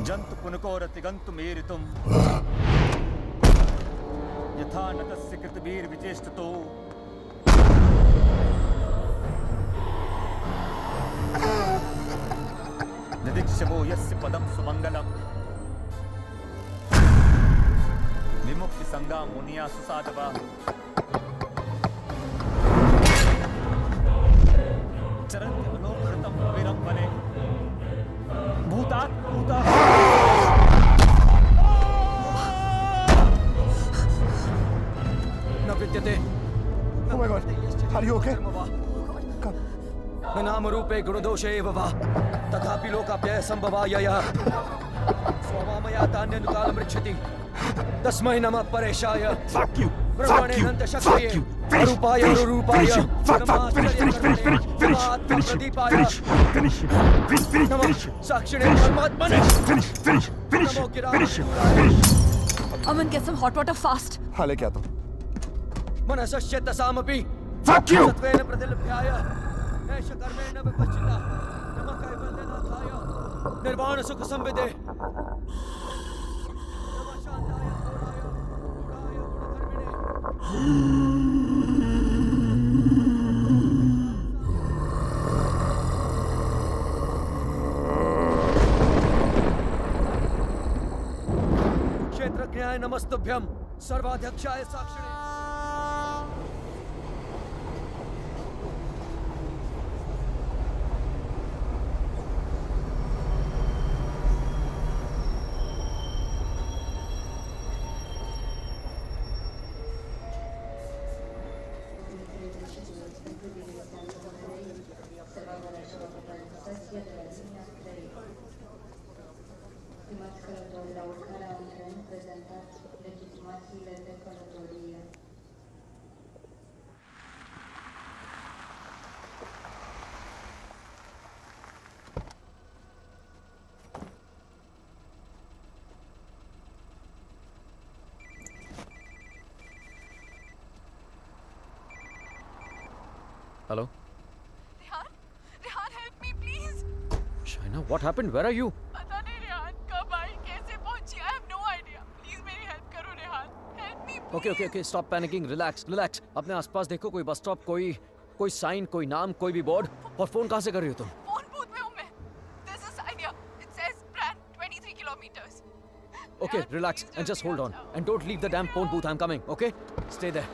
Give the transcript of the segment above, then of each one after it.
जंतु पुनकोरतिगन्तु मेरितुम् यथा नतस्य कृतवीर्विचेष्टतो निदीक्षवो यस्य पदं सुमङ्गलम् विमुक्ति संगा मुनिया सुसाधवा चरन्ति मनोकृतं विरम्भने भूतात् भूतः न विद्यते। Oh my God, are you okay? Come. न नाम रूपे गुणदोषे एव वा तथापि लोकाप्यय संभवायया स्वमामया तान्यनुकालं रक्षति तस्मै नमः परेशाय। Fuck you! ब्रह्मणे Fuck you! हन्त Fuck शक्तये you! अरूपाय रूपाय Finish! साक्षिणे परमात्मने नमो Aman, get some hot water fast. हाँ लेके आता हूँ। मनसस्य तसामपि Fuck you! सत्वेन प्रतिलभ्याय ऐष कर्मेण विपश्चिता नमः कैवल्यनाथाय निर्वाण सुख संविदे नमः शान्ताय घोराय गूढ़ाय गुणधर्मिणे। क्षेत्रज्ञाय नमस्तुभ्यं सर्वाध्यक्षाय साक्षिणे। Hello? Rehan, help me, please. Shaina, what happened? Where are you? पता नहीं रेहान कब आई कैसे पहुंची I have no idea. Please मेरी help करो Rehan. Help me please. Okay, stop panicking. Relax. अपने आसपास देखो कोई बस स्टॉप, कोई साइन, कोई नाम, कोई भी बोर्ड। और फोन कहाँ से कर रही हो तुम? फोन बूथ में हूँ मैं. There's a sign here. It says Bran 23 kilometers. Okay, Rehan, relax please and just जल्दी hold on. आ जाओ. And don't leave the damn phone booth. I'm coming, okay? Stay there.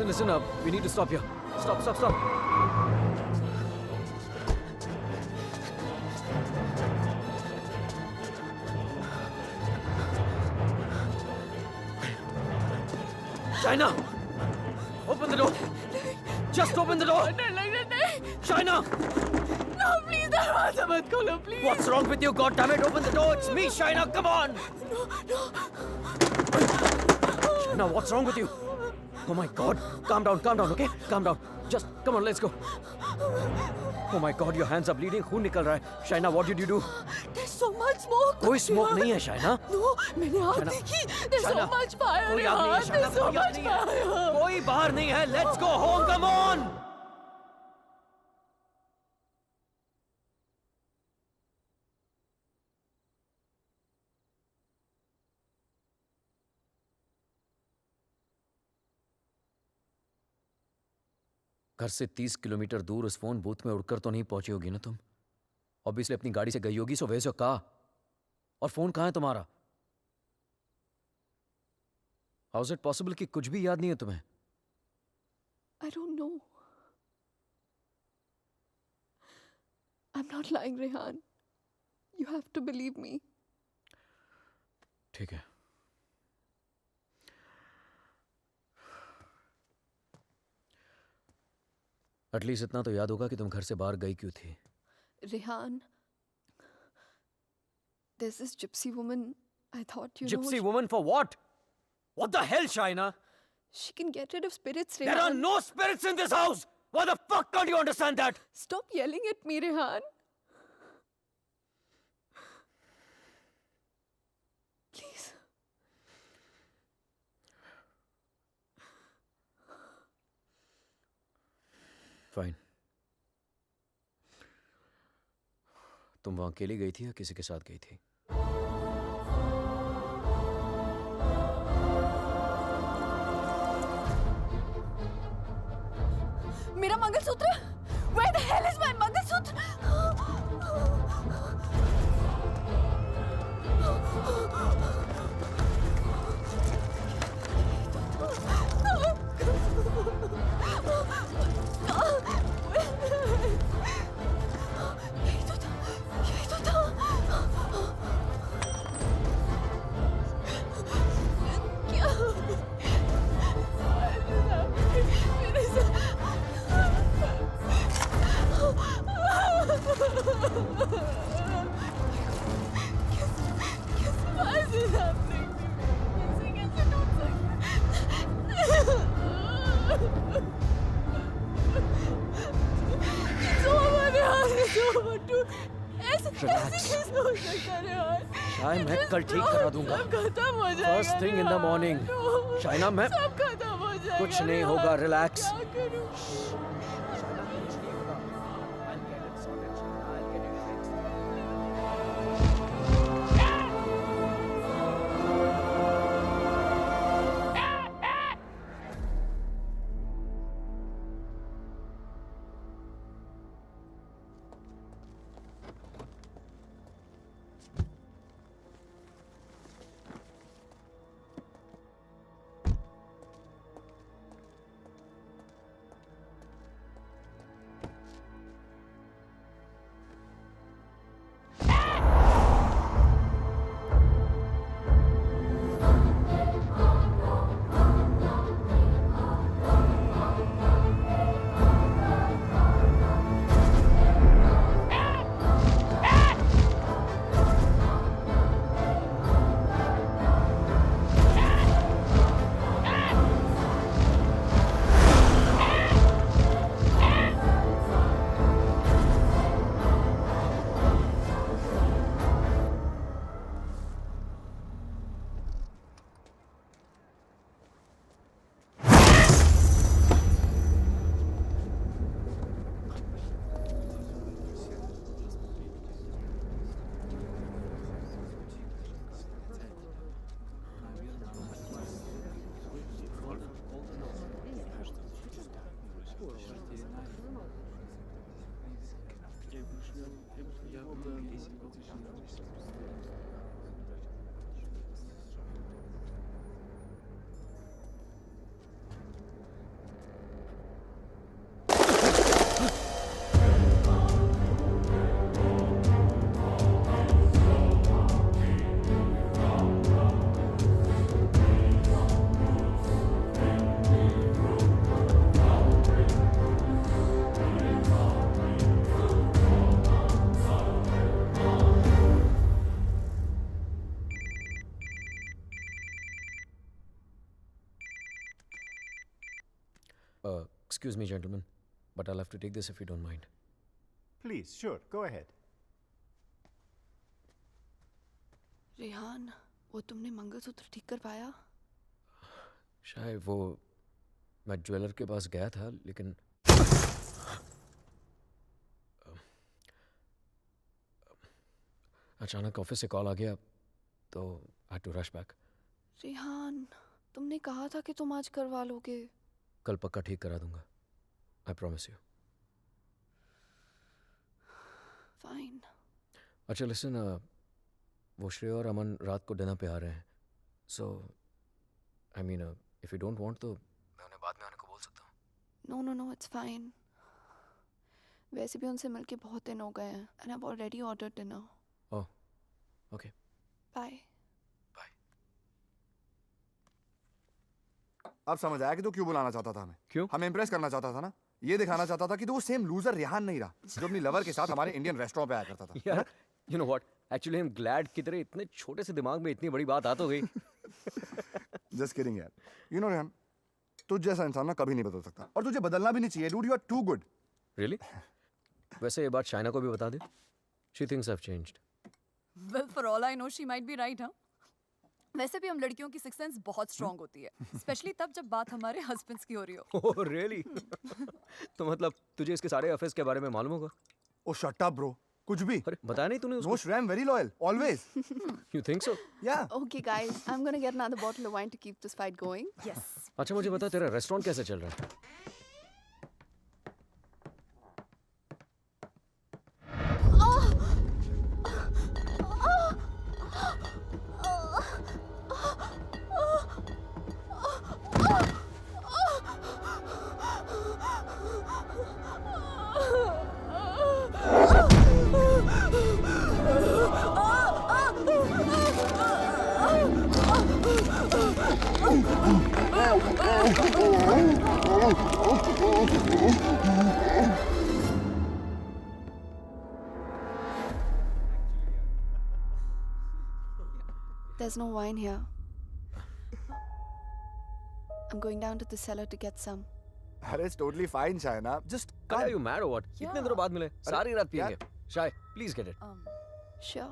Listen up. We need to stop here. Stop. Shaina! Open the door! Just open the door! नहीं. Shaina! No, please दरवाजा मत खोलो please. What's wrong with you? God damn it! Open the door! It's me, Shaina! Come on! No. Shaina, what's wrong with you? Oh my God! Calm down, okay? Calm down. Just come on, let's go. Oh my God, your hands are bleeding. खून निकल रहा है. Shaina, what did you do? There's so much smoke. कोई smoke नहीं है, Shaina. No, मैंने आग Shaina, देखी. There's so Shaina, much fire. कोई आग नहीं है, Rehan. Shaina, There's so कोई आग much नहीं है. fire. कोई बाहर नहीं है. Let's go home. Come on. घर से 30 किलोमीटर दूर उस फोन बूथ में उड़कर तो नहीं पहुंची होगी ना तुम? ऑब्वियसली अपनी गाड़ी से गई होगी, सो वेयर योर कार? और फोन कहाँ है तुम्हारा? हाउ इज इट पॉसिबल कि कुछ भी याद नहीं है तुम्हें? I don't know. I'm not lying, Rehan. You have to believe me. ठीक है. एटलीस्ट इतना तो याद होगा कि तुम घर से बाहर गई क्यों थी. Rehan, there's this gypsy woman. I thought you Gypsy know. woman for what? What the hell, Shaina? She can get rid of spirits, There are Rehan. no spirits in this house. Why the fuck can't you understand that? Stop yelling at me, Rehan. Please. Fine. तुम वहां अकेली गई थी या किसी के साथ गई थी? मेरा mangalsutra? Where the hell is my mangalsutra? यही तो था, यही तो था। क्या? मेरे Why is this happening to me? कैसे टूट सकता? So हमारे हाथ में so टूट ऐसे कैसे हो सकता है यार? शायद मैं कल ठीक करा दूंगा। सब खत्म हो जाएगा। First thing in the morning. Shaina मैं सब खत्म हो जाएगा। कुछ नहीं होगा, relax. क्या करूं? Excuse me, gentlemen, but I'll have to take this if you don't mind. Please, sure, go ahead. Rehan, वो तुमने मंगलसूत्र ठीक कर पाया? शायद वो मैं ज्वेलर के पास गया था, लेकिन अचानक ऑफिस से कॉल आ गया, तो I had to rush back. Rehan, तुमने कहा था कि तुम आज करवा लोगे। कल पक्का ठीक करा दूंगा. I promise you. Fine. अच्छा listen, वो श्रेय और अमन रात को डिनर पे आ रहे हैं. So, I mean, if you don't want तो मैं उन्हें बाद में आने को बोल सकता हूँ. No, it's fine. वैसे भी उनसे मिलके बहुत दिन हो गए हैं and I've already ordered dinner. Oh, okay. Bye. Bye. अब समझ आया कि तू क्यों बुलाना चाहता था हमें. क्यों? हमें इम्प्रेस करना चाहता था ना. ये दिखाना चाहता था कि तू वो सेम लूजर रेहान नहीं रहा जो अपनी लवर के साथ हमारे इंडियन रेस्टोरेंट पे आया करता था. यार, you know what? Actually, I'm glad कि तेरे इतने छोटे से दिमाग में इतनी बड़ी बात आ तो गई. Just kidding यार. You know रेहान, तुझ जैसा इंसान ना कभी नहीं बदल सकता, और तुझे बदलना भी नहीं चाहिए dude, you are too good. Really? वैसे ये बात शाइना को भी बता दे। She thinks I have changed. Well, for all I know, she might be right, huh? वैसे भी हम लड़कियों की सिक्स सेंस बहुत स्ट्रांग होती है, स्पेशली तब जब बात हमारे हस्बैंड्स की हो रही हो। Oh really? तो मतलब तुझे इसके सारे अफेयर्स के बारे में मालूम होगा? ओ शट अप ब्रो, कुछ भी। अरे बताया नहीं तूने नो उसको? श्रेम, very loyal always. You think so? Yeah Okay, guys, I'm gonna get another bottle of wine to keep this fight going. Yes. अच्छा मुझे बता तेरा रेस्टोरेंट कैसे चल रहा है? There's no wine here. I'm going down to the cellar to get some. अरे it's totally fine Shaina, just Are you mad or what? इतने दिनों बाद मिले, सारी रात यार- पिएंगे। शाय, please get it. Sure.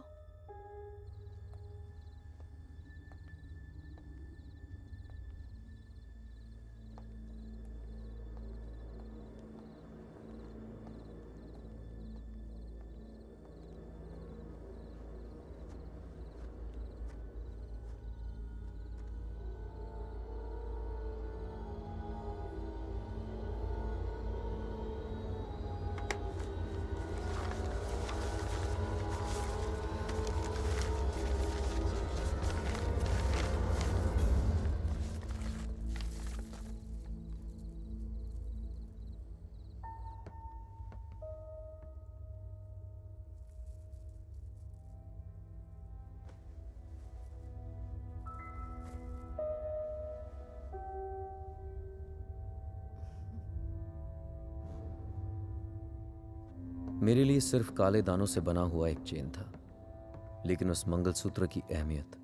मेरे लिए सिर्फ काले दानों से बना हुआ एक चेन था, लेकिन उस मंगलसूत्र की अहमियत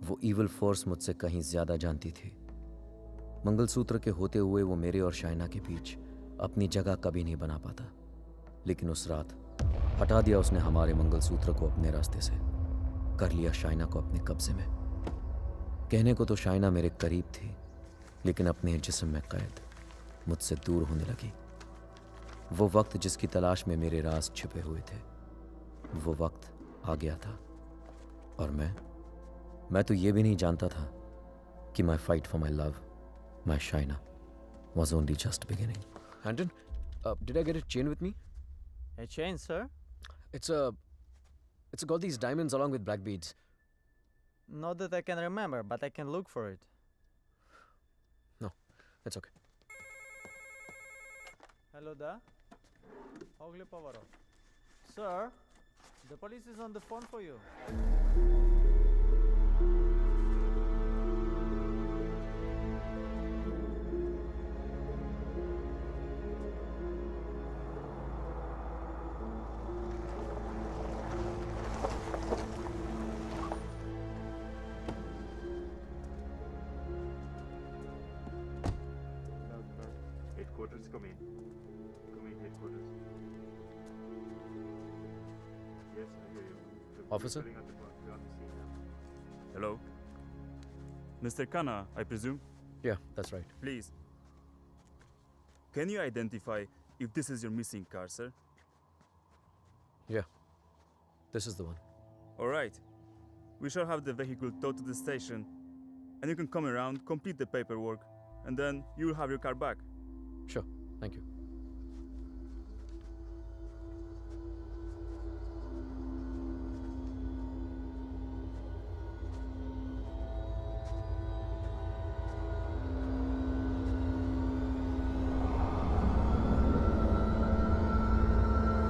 वो इविल फोर्स मुझसे कहीं ज्यादा जानती थी। मंगलसूत्र के होते हुए वो मेरे और शाइना के बीच अपनी जगह कभी नहीं बना पाता, लेकिन उस रात हटा दिया उसने हमारे मंगलसूत्र को अपने रास्ते से, कर लिया शाइना को अपने कब्जे में। कहने को तो शाइना मेरे करीब थी, लेकिन अपने जिस्म में कैद मुझसे दूर होने लगी। वो वक्त जिसकी तलाश में मेरे राज छिपे हुए थे, वो वक्त आ गया था, और मैं तो ये भी नहीं जानता था कि माई fight for my love, my Shaina, was only just beginning. Anton, did I get a chain with me? A chain, sir? It's got these diamonds along with black beads. Not that I can remember, but I can look for it. No, it's okay. Hello there. Ogli Pavarov. Sir, the police is on the phone for you. Headquarters, come in. Come in, headquarters. Yes, I hear you. The police Officer? filling out the form. We're on the scene now. Hello? Mr. Khanna, I presume? Yeah, that's right. Please. Can you identify if this is your missing car, sir? Yeah, this is the one. Alright. We shall have the vehicle towed to the station, and you can come around, complete the paperwork, and then you will have your car back. Sure, thank you.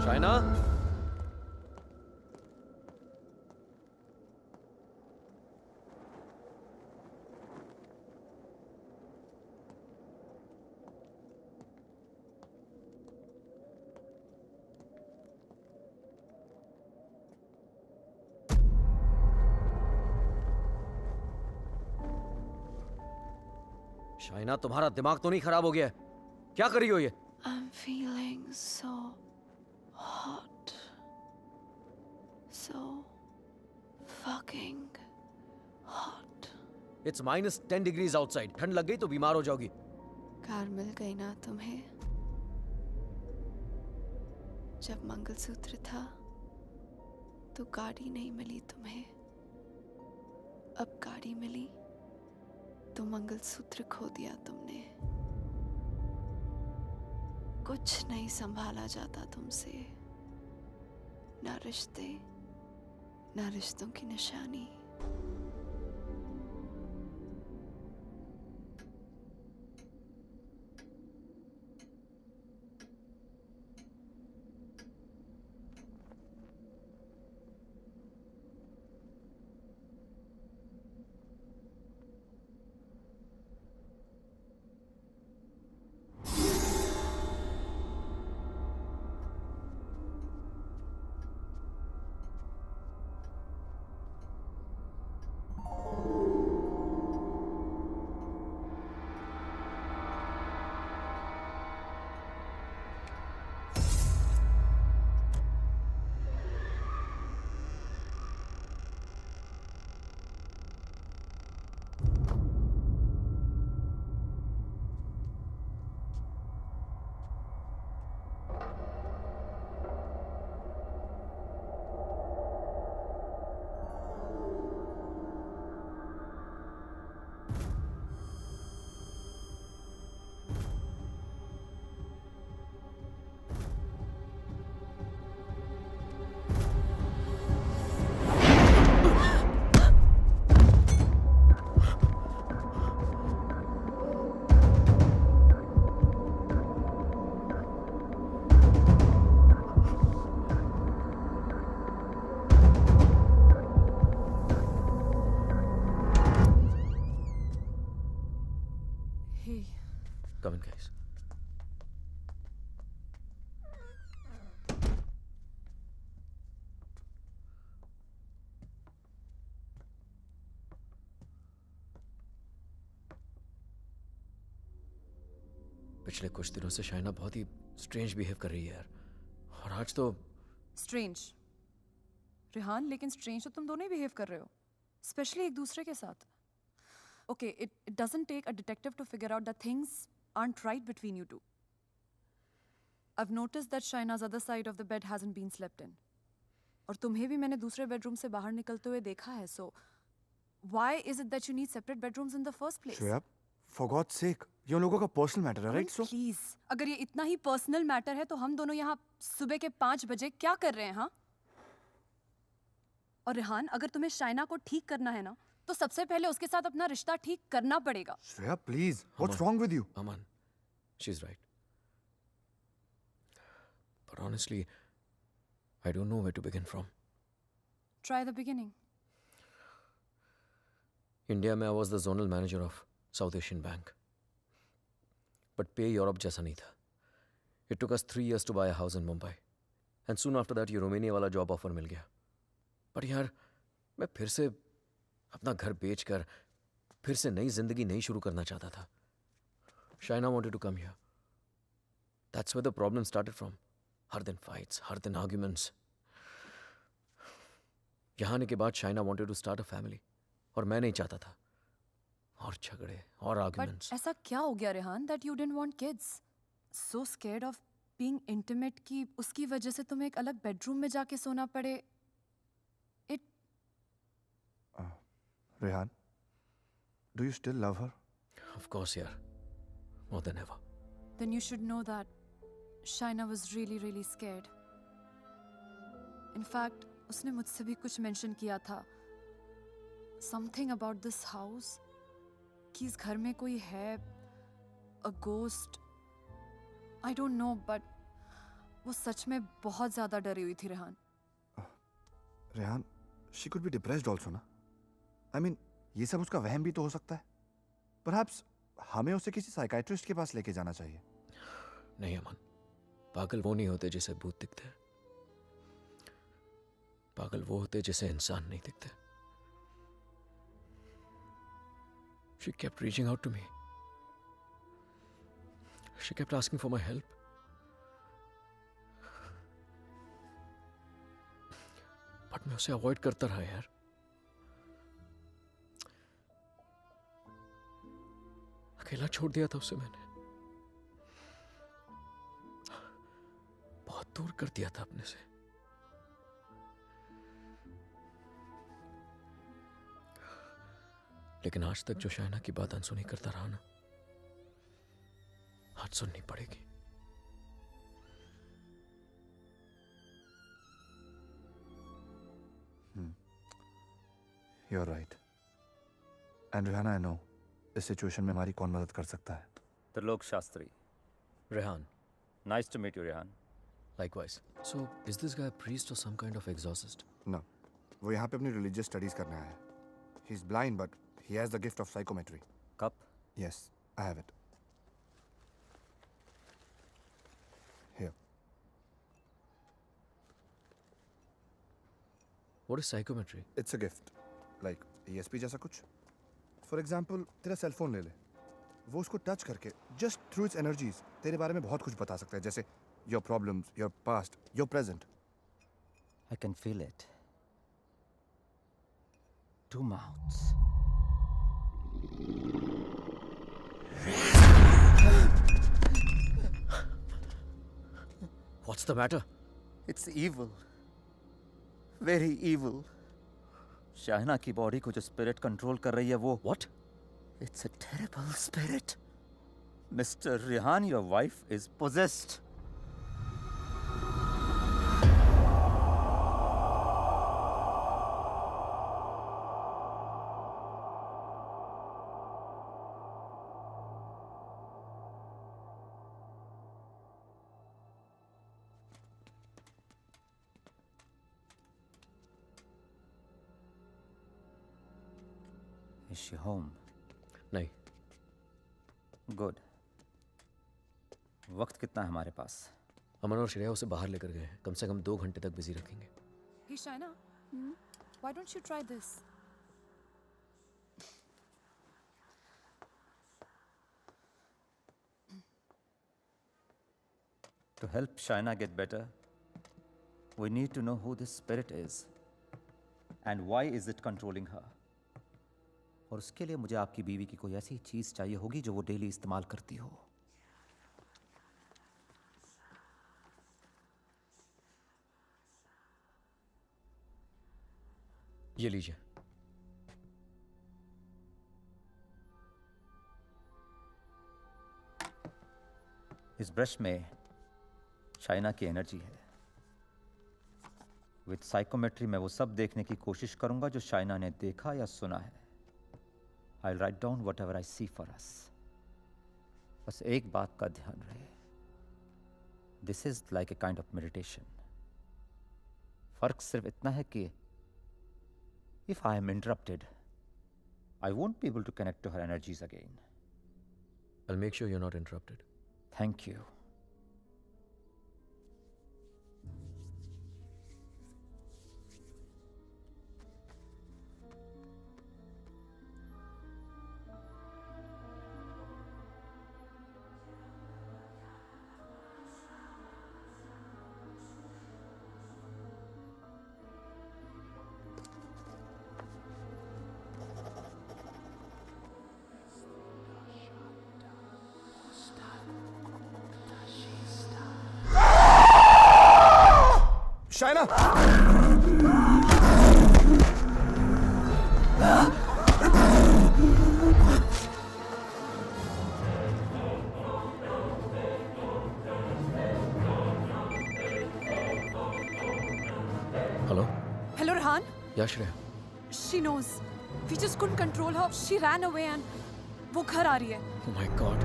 Shaina? Shaina, तुम्हारा दिमाग तो नहीं खराब हो गया है? क्या कर रही हो ये? I'm feeling so hot. So fucking hot. It's -10 degrees outside. ठंड लग गई तो बीमार हो जाओगी. कार मिल गई ना तुम्हें? जब मंगलसूत्र था तो गाड़ी नहीं मिली तुम्हें. अब गाड़ी मिली तो मंगलसूत्र खो दिया तुमने. कुछ नहीं संभाला जाता तुमसे. ना रिश्ते, ना रिश्तों की निशानी. Come in, guys. पिछले कुछ दिनों से शाइना बहुत ही स्ट्रेंज बिहेव कर रही है यार. और आज तो स्ट्रेंज रेहान, लेकिन स्ट्रेंज तो तुम दोनों ही बिहेव कर रहे हो, स्पेशली एक दूसरे के साथ. Okay, it doesn't take a detective to figure out that things aren't right between you two. I've noticed that Shaina's other side of the bed hasn't been slept in. और तुम्हें भी मैंने दूसरे बेडरूम से बाहर निकलते हुए देखा है. So why is it that you need separate bedrooms in the first place? Shreya, for God's sake, ये उन लोगों का पर्सनल मैटर है, राइट? सो प्लीज, अगर ये इतना ही पर्सनल मैटर है तो हम दोनों यहाँ सुबह के 5 बजे क्या कर रहे हैं? हाँ. और रेहान, अगर तुम्हें शाइना को ठीक करना है ना, तो सबसे पहले उसके साथ अपना रिश्ता ठीक करना पड़ेगा. Shreya, please, what's wrong with you? Aman, she's right. But honestly, I don't know where to begin from. Try the beginning. India में I was the zonal manager of South Asian Bank. But pay Europe जैसा नहीं था. It took us 3 years to buy a house in Mumbai. And soon after that, ये Romania वाला job offer मिल गया. But यार, मैं फिर से अपना घर बेचकर फिर से नई जिंदगी नहीं शुरू करना चाहता था. Shaina wanted to come here. That's where the problem started from. हर दिन fights, हर दिन arguments. यहाँ आने के बाद Shaina wanted to start a family. और मैं नहीं चाहता था. और झगड़े और arguments. But ऐसा क्या हो गया Rehan that you didn't want kids? So scared of being intimate कि उसकी वजह से तुम्हें एक अलग बेडरूम में जाके सोना पड़े. It Rehan, do you still love her? Of course, yeah. More than ever. Then you should know that Shaina was really, really scared. In fact, उसने मुझसे भी कुछ mention किया था. Something about this house. कि इस घर में कोई है. A ghost. I don't know, but वो सच में बहुत ज़्यादा डरी हुई थी Rehan. Rehan, she could be depressed also, ना? I mean, ये सब उसका वहम भी तो हो सकता है. Perhaps हमें उसे किसी साइकाइट्रिस्ट के पास लेके जाना चाहिए. नहीं अमन, पागल वो नहीं होते जिसे भूत दिखते हैं. पागल वो होते जिसे इंसान नहीं दिखते. She kept reaching out to me, She kept asking for my help. But मैं उसे अवॉइड करता रहा यार. अकेला छोड़ दिया था उसे मैंने. बहुत दूर कर दिया था अपने से. लेकिन आज तक जो शायना की बात अनसुनी करता रहा ना, आज सुननी पड़ेगी. You're right. And Rihanna, I know इस सिचुएशन में हमारी कौन मदद कर सकता है. Trilok Shastri. Rehan, Nice to meet you, Rehan. likewise. So, is this guy a priest or some kind of exorcist? No. वो यहाँ पे अपनी religious studies करने आया है. He's blind but he has the gift of psychometry. Cup? Yes, I have it. Here. What is psychometry? It's a gift. Like ESP जैसा कुछ. For example, तेरा सेल फोन ले ले. वो उसको टच करके just through its energies तेरे बारे में बहुत कुछ बता सकता है, जैसे your problems, your past, your present. I can feel it. 2 mouths. What's the matter? It's evil. Very evil. शाहना की बॉडी को जो स्पिरिट कंट्रोल कर रही है वो What? It's a terrible spirit. Mr. Rehan, your wife is possessed. Is she home? नहीं. Good. वक्त कितना है हमारे पास? अमन और श्रेया उसे बाहर लेकर गए हैं. कम से कम 2 घंटे तक बिजी रखेंगे. Hey, Shaina. Why don't you try this? To help Shaina get better, we need to know who this spirit is and why is it controlling her. और उसके लिए मुझे आपकी बीवी की कोई ऐसी चीज चाहिए होगी जो वो डेली इस्तेमाल करती हो. ये लीजिए. इस ब्रश में शाइना की एनर्जी है. विद साइकोमेट्री मैं वो सब देखने की कोशिश करूंगा जो शाइना ने देखा या सुना है. I'll write down whatever I see for us. बस एक बात का ध्यान रहे. This is like a kind of meditation. फर्क सिर्फ इतना है कि if I am interrupted, I won't be able to connect to her energies again. I'll make sure you're not interrupted. Thank you. Shaina! Hello? Hello, Rehan. Yeah, Shreya. She knows. We just couldn't control her. She ran away and वो घर आ रही है. Oh my God.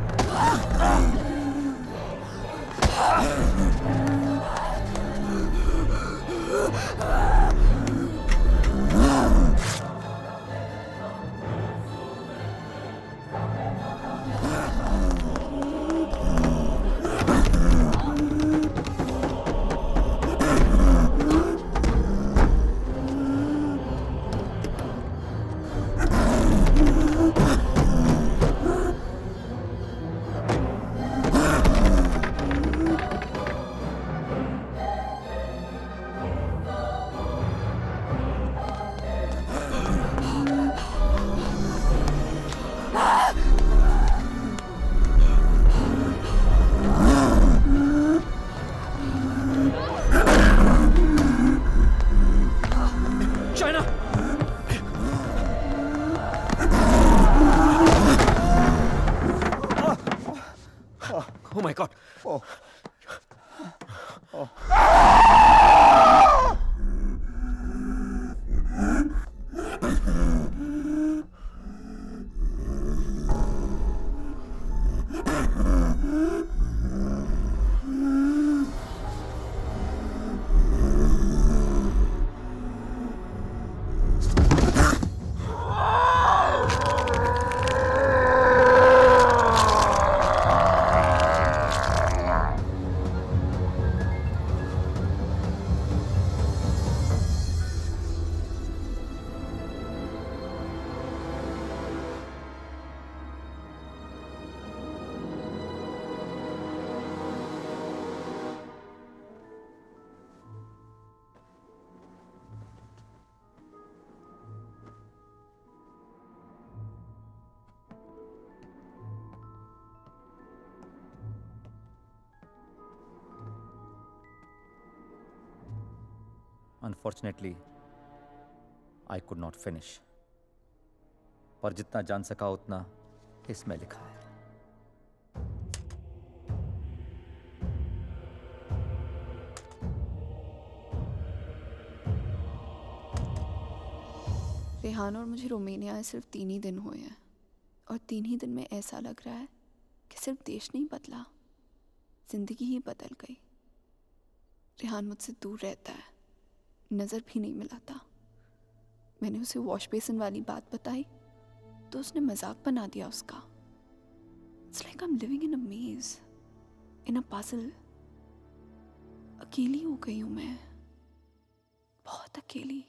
Unfortunately I could not finish, पर जितना जान सका उतना इसमें लिखा है। रेहान और मुझे रोमानिया आए सिर्फ 3 ही दिन हुए हैं, और 3 ही दिन में ऐसा लग रहा है कि सिर्फ देश नहीं बदला, जिंदगी ही बदल गई। रेहान मुझसे दूर रहता है, नज़र भी नहीं मिलाता। मैंने उसे वॉश बेसिन वाली बात बताई तो उसने मजाक बना दिया उसका। It's like I am living in a maze, in a puzzle. अकेली हो गई हूँ मैं, बहुत अकेली।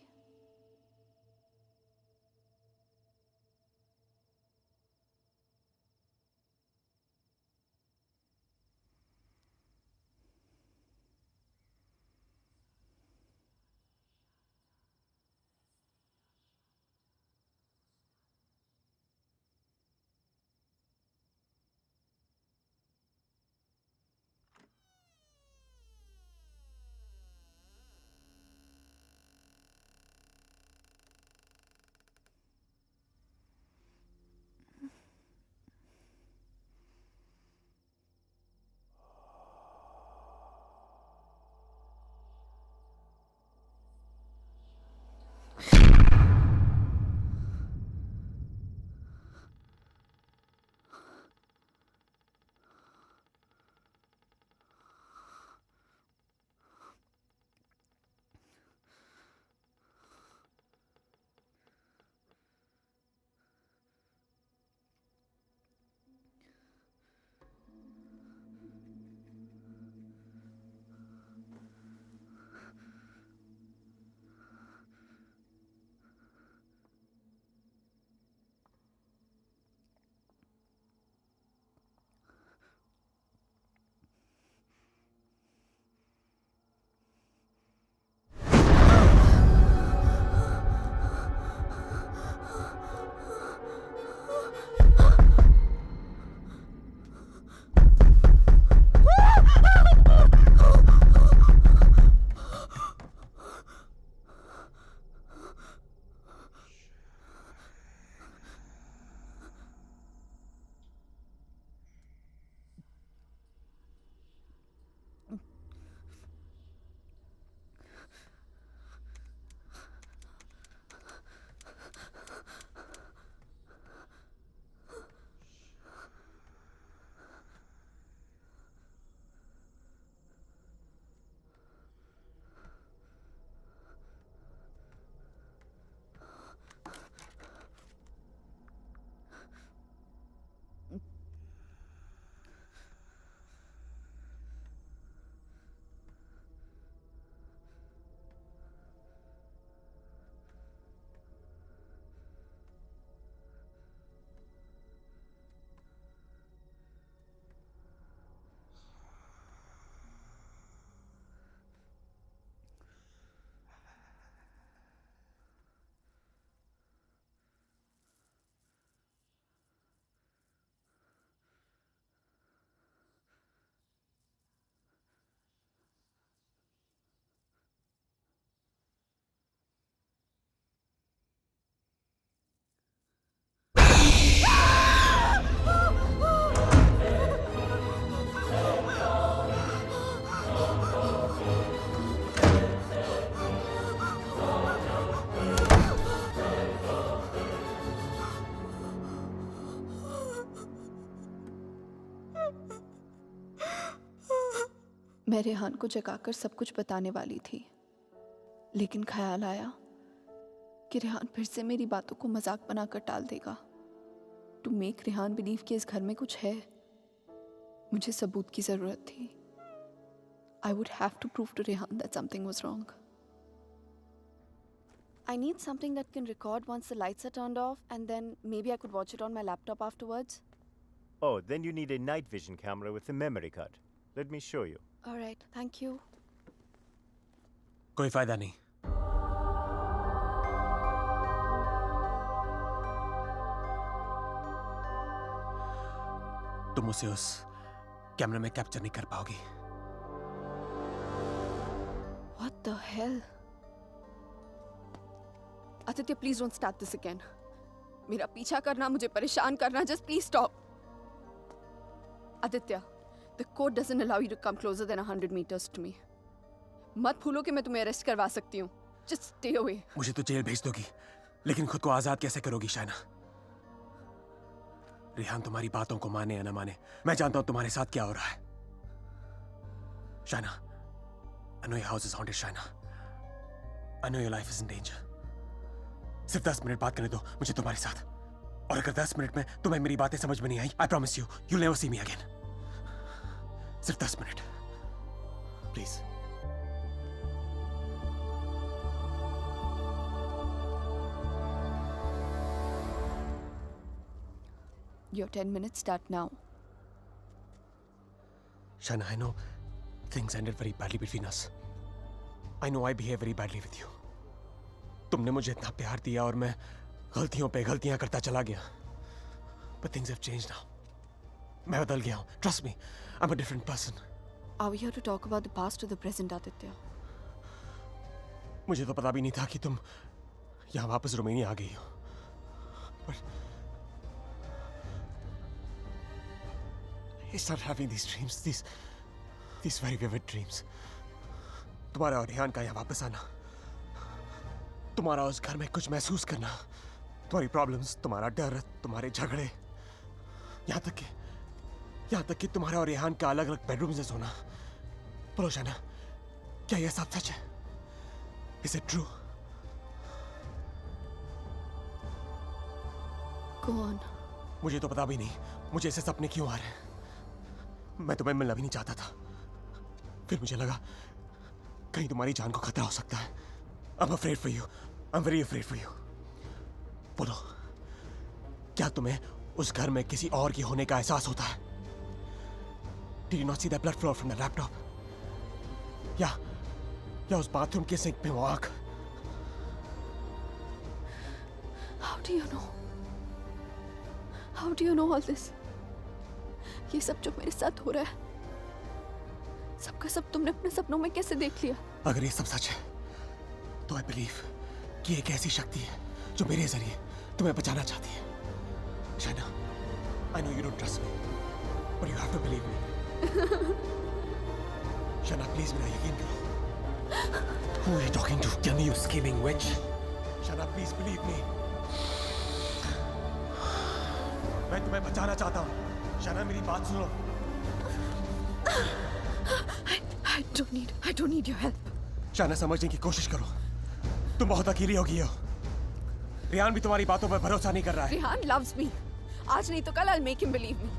मैं रेहान को जगाकर सब कुछ बताने वाली थी, लेकिन ख्याल आया कि रेहान फिर से मेरी बातों को मजाक बनाकर टाल देगा। टू मेक रेहान बिलीव कि इस घर में कुछ है, मुझे सबूत की जरूरत थी। I would have to prove to Rehan that something was wrong. I need something that can record once the lights are turned off, and then maybe I could watch it on my laptop afterwards. Oh, then you need a night vision camera with a memory card. Let me show you. All right, thank you. कोई फायदा नहीं। तुम उसे उस कैमरे में capture नहीं कर पाओगी। What the hell? Aditya, please don't start this again. मेरा पीछा करना, मुझे परेशान करना, just please stop. Aditya, the code doesn't allow you to come closer than 100 meters to me. मत भूलो कि मैं तुम्हें अरेस्ट करवा सकती हूँ. Just stay away. मुझे तो जेल भेज दोगी, लेकिन खुद को आजाद कैसे करोगी शाइना? रेहान तुम्हारी बातों को माने या ना माने, मैं जानता हूं तुम्हारे साथ क्या हो रहा है। Shaina, I know your house is haunted, Shaina. I know your life is in danger. सिर्फ 10 मिनट बात करने दो मुझे तुम्हारे साथ, और अगर 10 मिनट में तुम्हें मेरी बातें समझ में नहीं आई, I promise you, you'll never see me again. सिर्फ 10 minute, please. Your 10 minutes start now. Shaina, I know things ended very badly between us. I know I behave very badly with you. तुमने मुझे इतना प्यार दिया और मैं गलतियों पे गलतियां करता चला गया। But things have changed now. मैं बदल गया हूँ. Trust me, I'm a different person. Are we here to talk about the past or the present, Aditya? मुझे तो पता भी नहीं था कि तुम यहाँ वापस रोमानिया आ गई हो। But I started having these dreams, these very vivid dreams. तुम्हारा और रेहान का यहाँ वापस आना, तुम्हारा उस घर में कुछ महसूस करना, तुम्हारी प्रॉब्लम्स, तुम्हारा डर, तुम्हारे झगड़े, यहाँ तक कि तुम्हारा और रेहान का अलग अलग बेडरूम में सोना। बोलो शाइना, क्या यह सब सच है? Is it true? Go on. मुझे तो पता भी नहीं मुझे ऐसे सपने क्यों आ रहे हैं। मैं तुम्हें मिलना भी नहीं चाहता था, फिर मुझे लगा कहीं तुम्हारी जान को खतरा हो सकता है। I'm afraid for you. I'm very afraid for you. बोलो, क्या तुम्हें उस घर में किसी और की होने का एहसास होता है? Did you not see that blood flow from the laptop? या उस बाथरूम के सिंक में वो आग? How do you know? How do you know all this? ये सब जो मेरे साथ हो रहा है, सबका सब तुमने अपने सपनों में कैसे देख लिया? अगर ये सब सच है, तो I believe कि एक ऐसी शक्ति है जो मेरे जरिए तुम्हें बचाना चाहती है। Shaina, I know you don't trust me, but you have to believe me. Shaina, please मेरा यकीन करो। Who are you talking to? Tell me, you scheming witch. Shaina, please believe me. मैं तुम्हें बचाना चाहता हूँ। शाइना, मेरी बात सुनो। I don't need your help. Shaina, समझने की कोशिश करो। तुम बहुत अकेली हो गई हो। रेहान भी तुम्हारी बातों पर भरोसा नहीं कर रहा है। Rehan loves me. आज नहीं तो कल I'll make him believe me.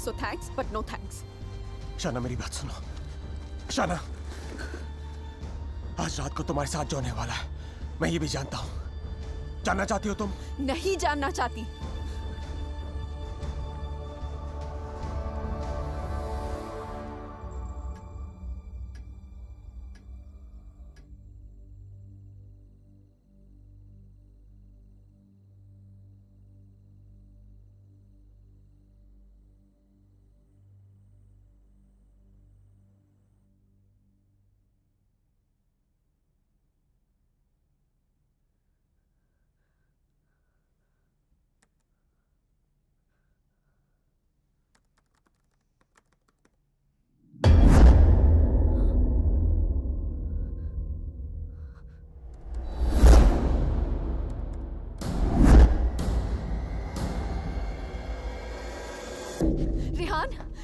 So thanks, but no thanks. Shaina, मेरी बात सुनो। शाइना, आज रात को तुम्हारे साथ जो होने वाला है, मैं ये भी जानता हूँ। जानना चाहती हो तुम? नहीं जानना चाहती।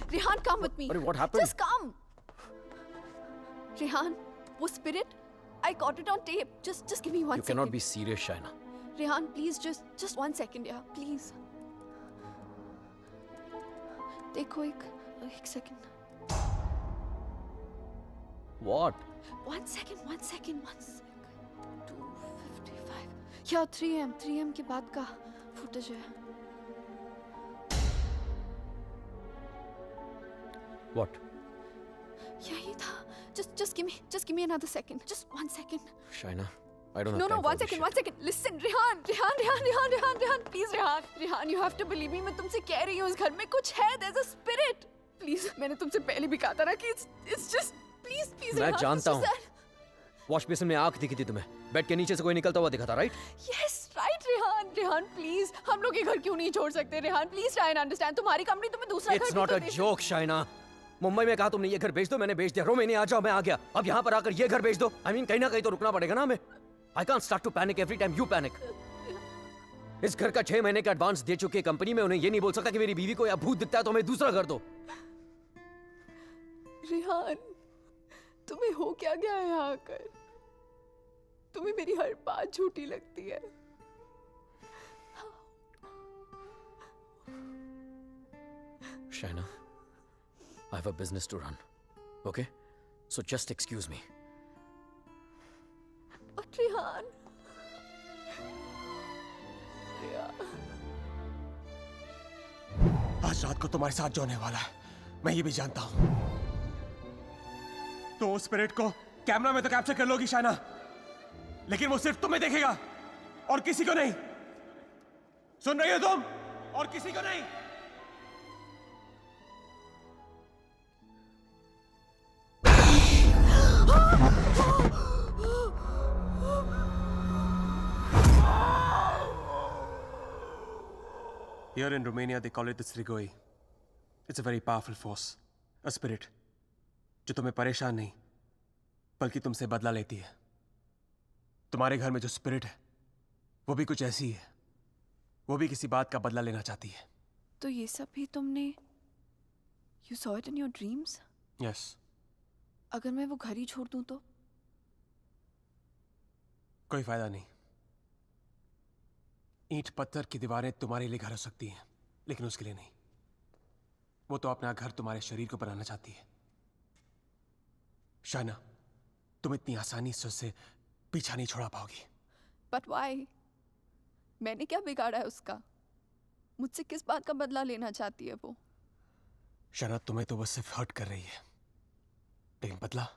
Rehan, come with me. What happened? Just come. Rehan, वो spirit, I got it on tape. Just give me 1 second. You cannot be serious, Shaina. Rehan, please just 1 second, yeah, please. देखो एक second. What? 1 second. 2:55. Yeah, 3 am के बाद का footage है. What? यही था. Just give me another second. Just 1 second. Shaina, I don't have No, time for 1 this second, shit. 1 second. Listen, Rehan, please, Rehan, you have to believe me. मैं तुमसे कह रही हूँ, इस घर में कुछ है. There's a spirit. Please, मैंने तुमसे पहले भी कहा था ना कि it's just, please, मैं Rehan, जानता it's just हूँ. वॉश बेसिन में आंख दिखी थी तुम्हें. बेड के नीचे से कोई निकलता हुआ दिखा था, right? Yes, right, Rehan, please. हम लोग ये घर क्यों नहीं छोड़ सकते, Rehan? Please try and understand. तुम्हारी कंपनी तुम्हें दूसरा घर It's भी not तो a they joke, Shaina. Mumbai में कहा तुमने ये घर बेच दो, मैंने बेच दिया. रोमेनिया आ जाओ, मैं आ गया. अब यहाँ पर आकर ये घर बेच दो. I mean, कहीं ना कहीं तो रुकना पड़ेगा ना हमें. I can't start to panic every time you panic. इस घर का 6 महीने का एडवांस दे चुकी है कंपनी में. उन्हें ये नहीं बोल सकता कि मेरी बीवी को या भूत दिखता है तो हमें दूसरा घर दो. रेहान, तुम्हें हो क्या गया है यहाँ आकर? तुम्हें मेरी हर बात झूठी लगती है. Shaina, I have a business to run. Okay? So just excuse me. But Rehan. आज रात को तुम्हारे साथ जो होने वाला है, मैं ये भी जानता हूं. तो उस स्पिरिट को कैमरा में तो कैप्चर कर लोगी शाइना, लेकिन वो सिर्फ तुम्हें देखेगा और किसी को नहीं. सुन रही हो तुम? और किसी को नहीं. Here in Romania, they call it the Strigoi. It's a very powerful force, a spirit, जो तुम्हें परेशान नहीं, बल्कि तुमसे बदला लेती है. तुम्हारे घर में जो स्पिरिट है, वो भी कुछ ऐसी है. वो भी किसी बात का बदला लेना चाहती है. तो ये सब भी तुमने You saw it in your dreams? Yes. अगर मैं वो घर ही छोड़ दूं तो? कोई फायदा नहीं. ईंट पत्थर की दीवारें तुम्हारे लिए घर हो सकती हैं, लेकिन उसके लिए नहीं. वो तो अपना घर तुम्हारे शरीर को बनाना चाहती है. शाइना, तुम इतनी आसानी से उससे पीछा नहीं छोड़ा पाओगी. But why? मैंने क्या बिगाड़ा है उसका? मुझसे किस बात का बदला लेना चाहती है वो? शाइना, तुम्हें तो बस सिर्फ हर्ट कर रही है, लेकिन बदला?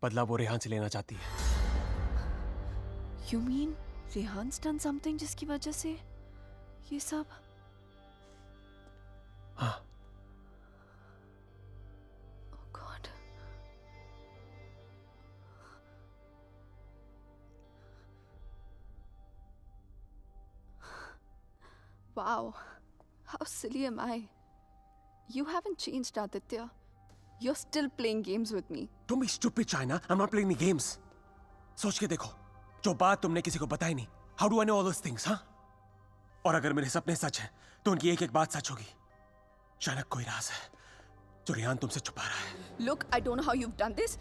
बदला वो रेहान से लेना चाहती है. You mean Rehan's done something जिसकी वजह से ये सब? हाँ. Oh God. Wow. How silly am I? You haven't changed, Aditya. You're still playing games with me. Don't be stupid, China. I'm not playing any games. सोच के देखो, जो बात तुमने किसी को बताई नहीं. How do I know all those things, हाँ? और अगर मेरे सपने सच हैं, तो उनकी एक-एक बात सच होगी. China, कोई राज है, जो रेहान तुमसे छुपा रहा है. Look, I don't know how you've done this.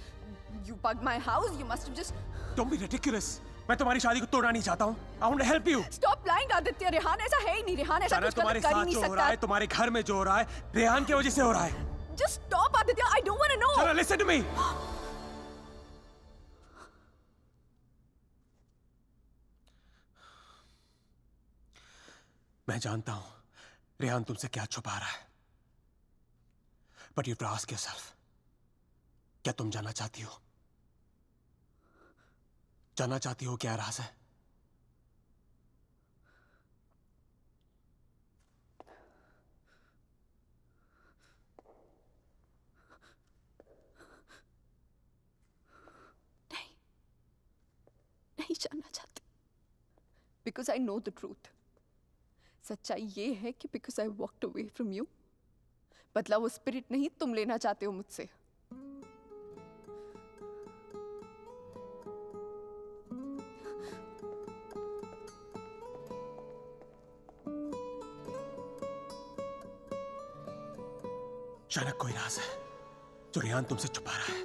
You bugged my house. You must have just. Don't be ridiculous. मैं तुम्हारी शादी को तोड़ना नहीं चाहता हूँ. I want to help you. Stop lying, Aditya. Rehan ऐसा है ही नहीं. रेहान ऐसा कुछ गलत कर ही नहीं सकता. रहा है, तुम्हारे घर में जो हो रहा है, रेहान की वजह से हो रहा है. Just stop, Aditya. I don't want to know. Chana, listen to me. मैं जानता हूं रेहान तुमसे क्या छुपा रहा है. But you have to ask yourself, क्या तुम जानना चाहती हो? जानना चाहती हो क्या राज है? नहीं जानना चाहती. Because I know the truth. सच्चाई ये है कि because I walked away from you, बदला वो स्पिरिट नहीं तुम लेना चाहते हो मुझसे. अचानक कोई राज है जो रेहान तुमसे छुपा रहा है।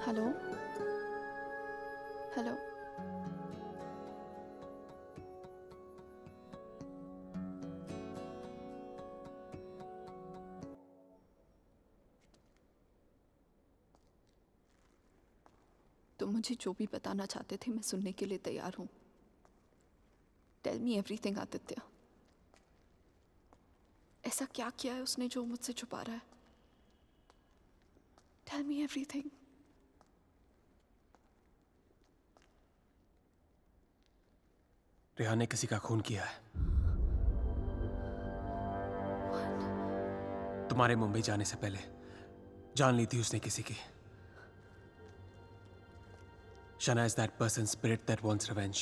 Hello hello. तुम मुझे जो भी बताना चाहते थे मैं सुनने के लिए तैयार हूं। Tell me everything Aditya. ऐसा क्या किया है उसने जो मुझसे छुपा रहा है? Tell me everything. रेहान ने किसी का खून किया है। तुम्हारे मुंबई जाने से पहले जान ली थी उसने किसी की। Shana is that person's spirit that wants revenge.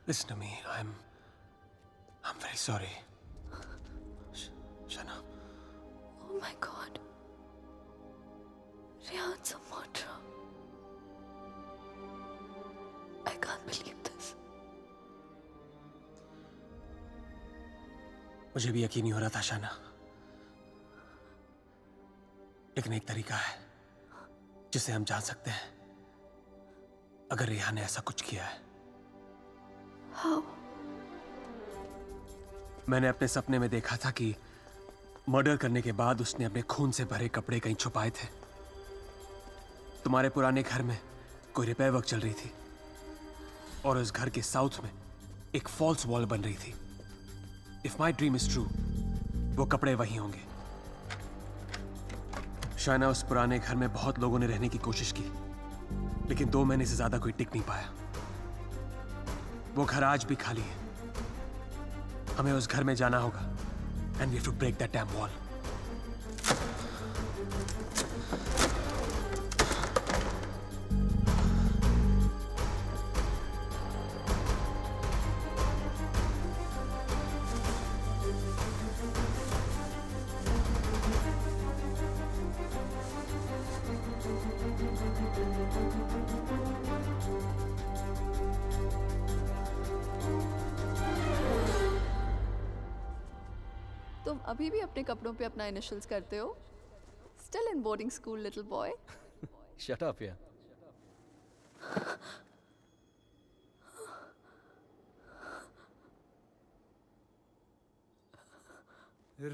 Listen to me. I'm very sorry. Shana. Oh my God. Rehan's a murderer. I can't believe this. मुझे भी यकीन नहीं हो रहा था शाना, लेकिन एक तरीका है जिसे हम जान सकते हैं अगर रेहान ने ऐसा कुछ किया है। How? मैंने अपने सपने में देखा था कि मर्डर करने के बाद उसने अपने खून से भरे कपड़े कहीं छुपाए थे। तुम्हारे पुराने घर में कोई रिपेयर वर्क चल रही थी और उस घर के साउथ में एक फॉल्स वॉल बन रही थी। If my dream is true, वो कपड़े वहीं होंगे। शायना, उस पुराने घर में बहुत लोगों ने रहने की कोशिश की, लेकिन 2 महीने से ज्यादा कोई टिक नहीं पाया। वो घर आज भी खाली है। हमें उस घर में जाना होगा and we have to break that damn wall. तुम अभी भी अपने कपड़ों पे अपना इनिशियल्स करते हो? Still in boarding school, little boy. Shut up, yeah.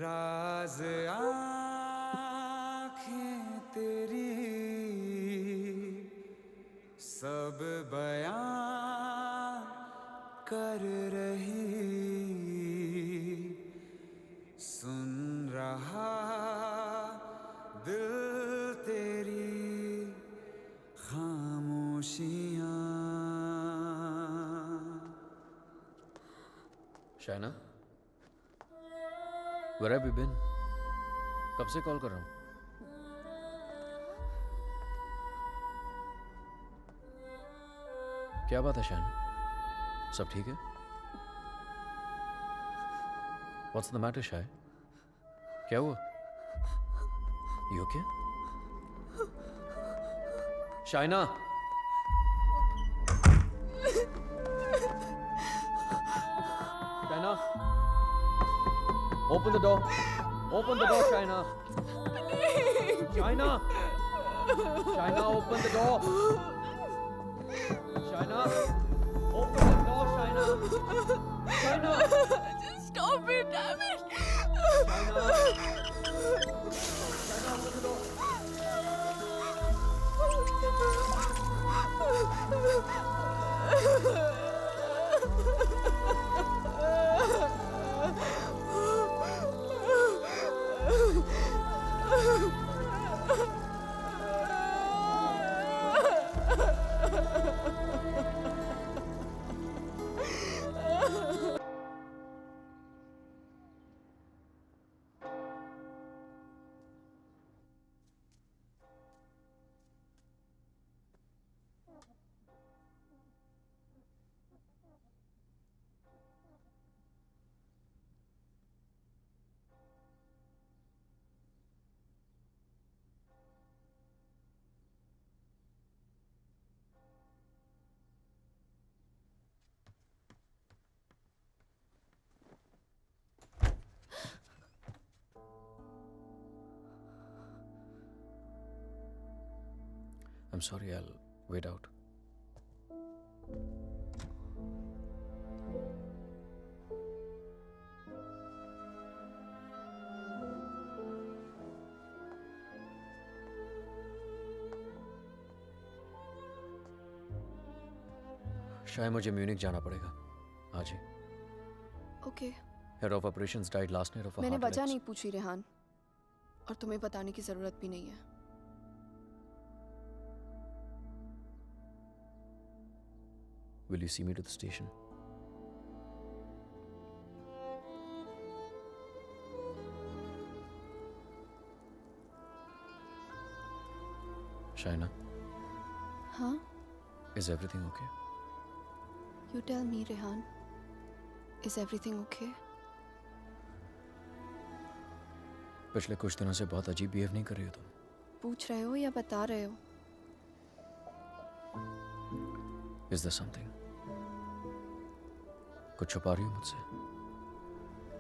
राज आँखें तेरी सब बयां कर रही, सुन रहा दिल तेरी खामोशियां। Shaina, where have you been? कब से कॉल कर रहा हूं? क्या बात है शायना? सब ठीक है? What's the matter, शाय? क्या हुआ? You okay? Shaina! Shaina! Open the door! Open the door, Shaina! Shaina! Shaina, open the door! Shaina! Open the door, Shaina! Shaina! Just stop it, damn it! Shaina! Shaina, open the door! I'm sorry, I'll wait out. शायद मुझे Munich जाना पड़ेगा आज ही. Okay. Head of operations died last night of मैंने वजह नहीं पूछी रेहान, और तुम्हें बताने की जरूरत भी नहीं है. Will you see me to the station? Shaina, हाँ? is everything okay? You tell me, Rehan. Is everything okay? पिछले कुछ दिनों से बहुत अजीब बिहेव नहीं कर रही हो तुम. पूछ रहे हो या बता रहे हो? Is there something? कुछ छुपा रही हो मुझसे?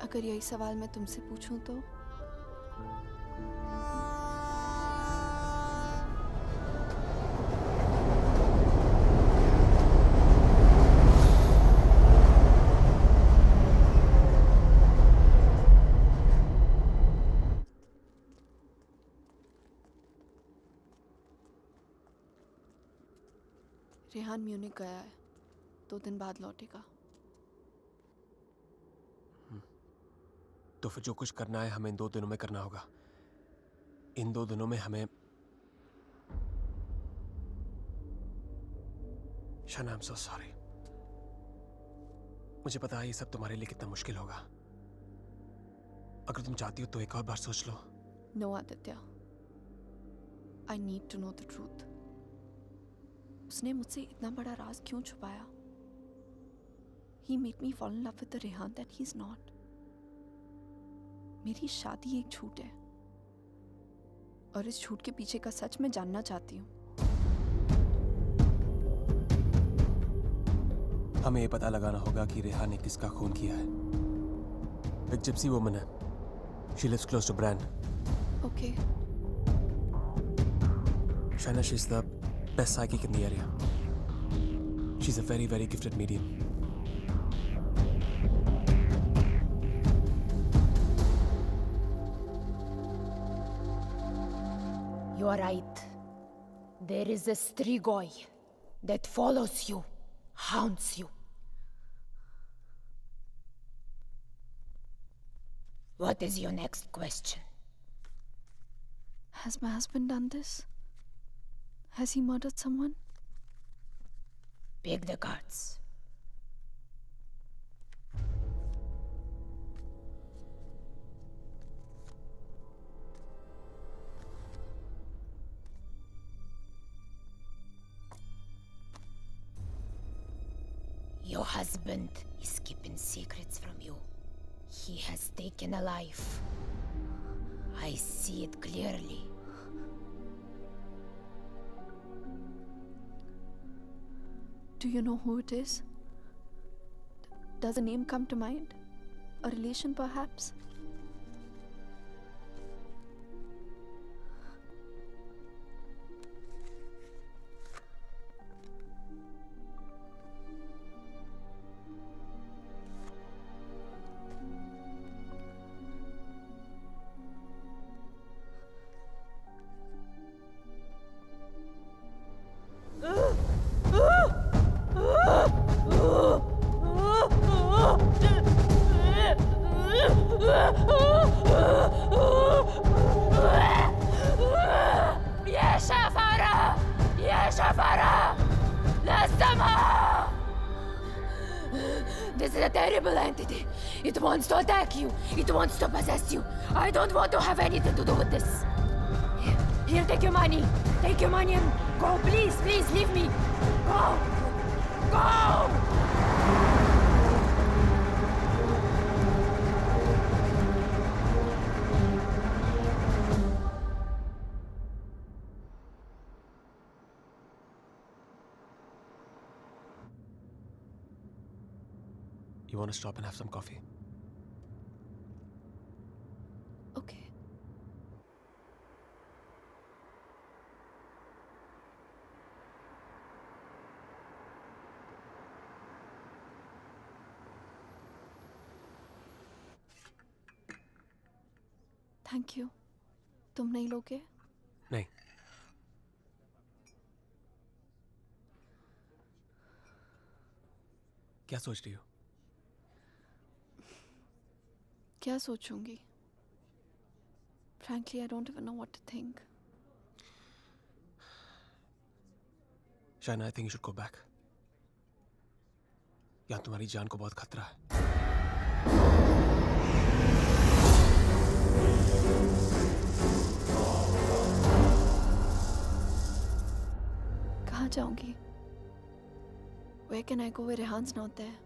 अगर यही सवाल मैं तुमसे पूछूं तो? रेहान म्यूनिक गया है, 2 दिन बाद लौटेगा. तो फिर जो कुछ करना है हमें इन 2 दिनों में करना होगा. इन 2 दिनों में हमें शाना, I'm so sorry. मुझे पता है ये सब तुम्हारे लिए कितना मुश्किल होगा. अगर तुम चाहती हो तो एक और बार सोच लो. No, Aditya. I need to know the truth. उसने मुझसे इतना बड़ा राज क्यों छुपाया? He made me fall in love with the Rehan that he's not. मेरी शादी एक झूठ है, और इस झूठ के पीछे का सच मैं जानना चाहती हूँ. हमें ये पता लगाना होगा कि रेहान ने किसका खून किया है. एक जिप्सी वुमन है. She lives close to Bran. Okay. Shaina, she's the best psychic in the area. She's a very, very gifted medium. You are right. There is a Strigoi that follows you, haunts you. What is your next question? Has my husband done this? Has he murdered someone? Pick the cards. Your husband is keeping secrets from you. He has taken a life. I see it clearly. Do you know who it is? Does a name come to mind? A relation, perhaps? This is a terrible entity. It wants to attack you. It wants to possess you. I don't want to have anything to do with this. Here, take your money. Take your money and go. Please, please, leave me. Go. Go! You want to stop and have some coffee? Okay. Thank you. तुम नहीं लोगे? नहीं। क्या सोच रही हो? क्या सोचूंगी? Frankly, I don't even know what to think. Shaina, I think you should go back. यहाँ तुम्हारी जान को बहुत खतरा है। कहाँ जाऊंगी? Where can I go where रेहान's not there?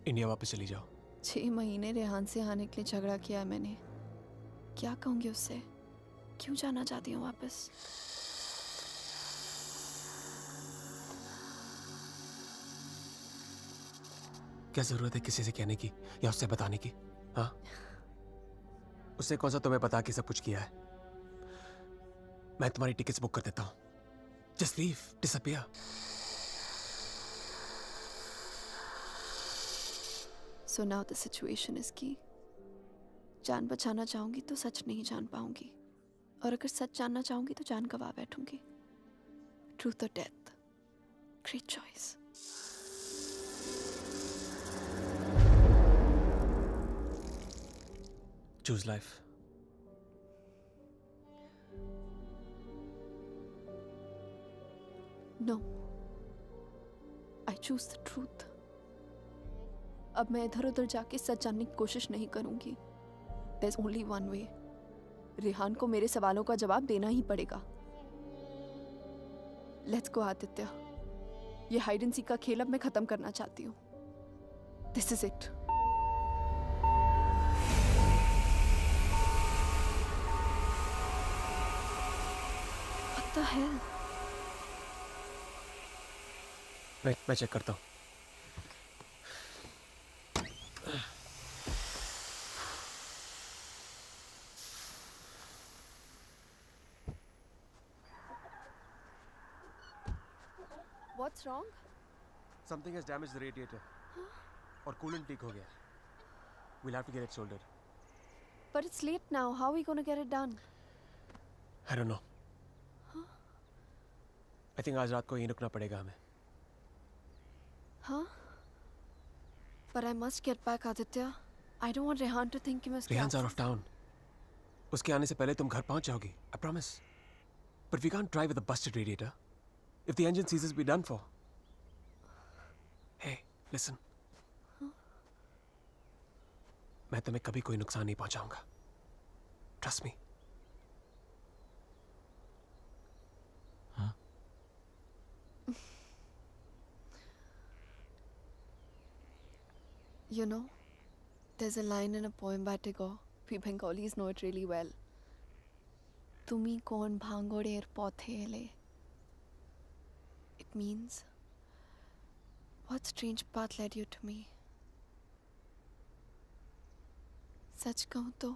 India वापस चली जाओ। 6 महीने रेहान से आने के लिए झगड़ा किया है मैंने। क्या कहूंगी उससे? क्यों जाना चाहती हूँ वापस? क्या जरूरत है किसी से कहने की या उससे बताने की? हाँ, उससे कौन सा तुम्हें बता के सब कुछ किया है? मैं तुम्हारी टिकट्स बुक कर देता हूँ। Just leave, disappear. So now the situation is key. जान बचाना चाहूंगी तो सच नहीं जान पाऊंगी, और अगर सच जानना चाहूंगी तो जान गवा बैठूंगी। Truth or death? Great choice. Choose life. No. I choose the truth. अब मैं इधर उधर जाके सच जानने की कोशिश नहीं करूंगी। There's only one way. Rehan को मेरे सवालों का जवाब देना ही पड़ेगा। Let's go, Aditya. ये हाइड एंड सीक का खेल अब मैं खत्म करना चाहती हूँ। This is it. What the hell? मैं चेक करता हूँ। What's wrong? Something has damaged the radiator. और coolant leak हो गया। We'll have to get it soldered. But it's late now. How are we going to get it done? I don't know. I think आज रात को यहीं रुकना पड़ेगा हमें। Huh? But I must get back, Aditya. I don't want Rehan to think कि मैं उसके Rehan's out of town. उसके आने से पहले तुम घर पहुंच जाओगी। I promise. But we can't drive with a busted radiator. If the engine seizes, we're done for. Hey, listen. मैं तुम्हें कभी कोई नुकसान नहीं पहुंचाऊंगा। Trust me. हाँ? You know, there's a line in a poem by Tagore. We Bengalis know it really well. Tumi kon bhangoder pothele. It means, what strange path led you to me? सच कहूं तो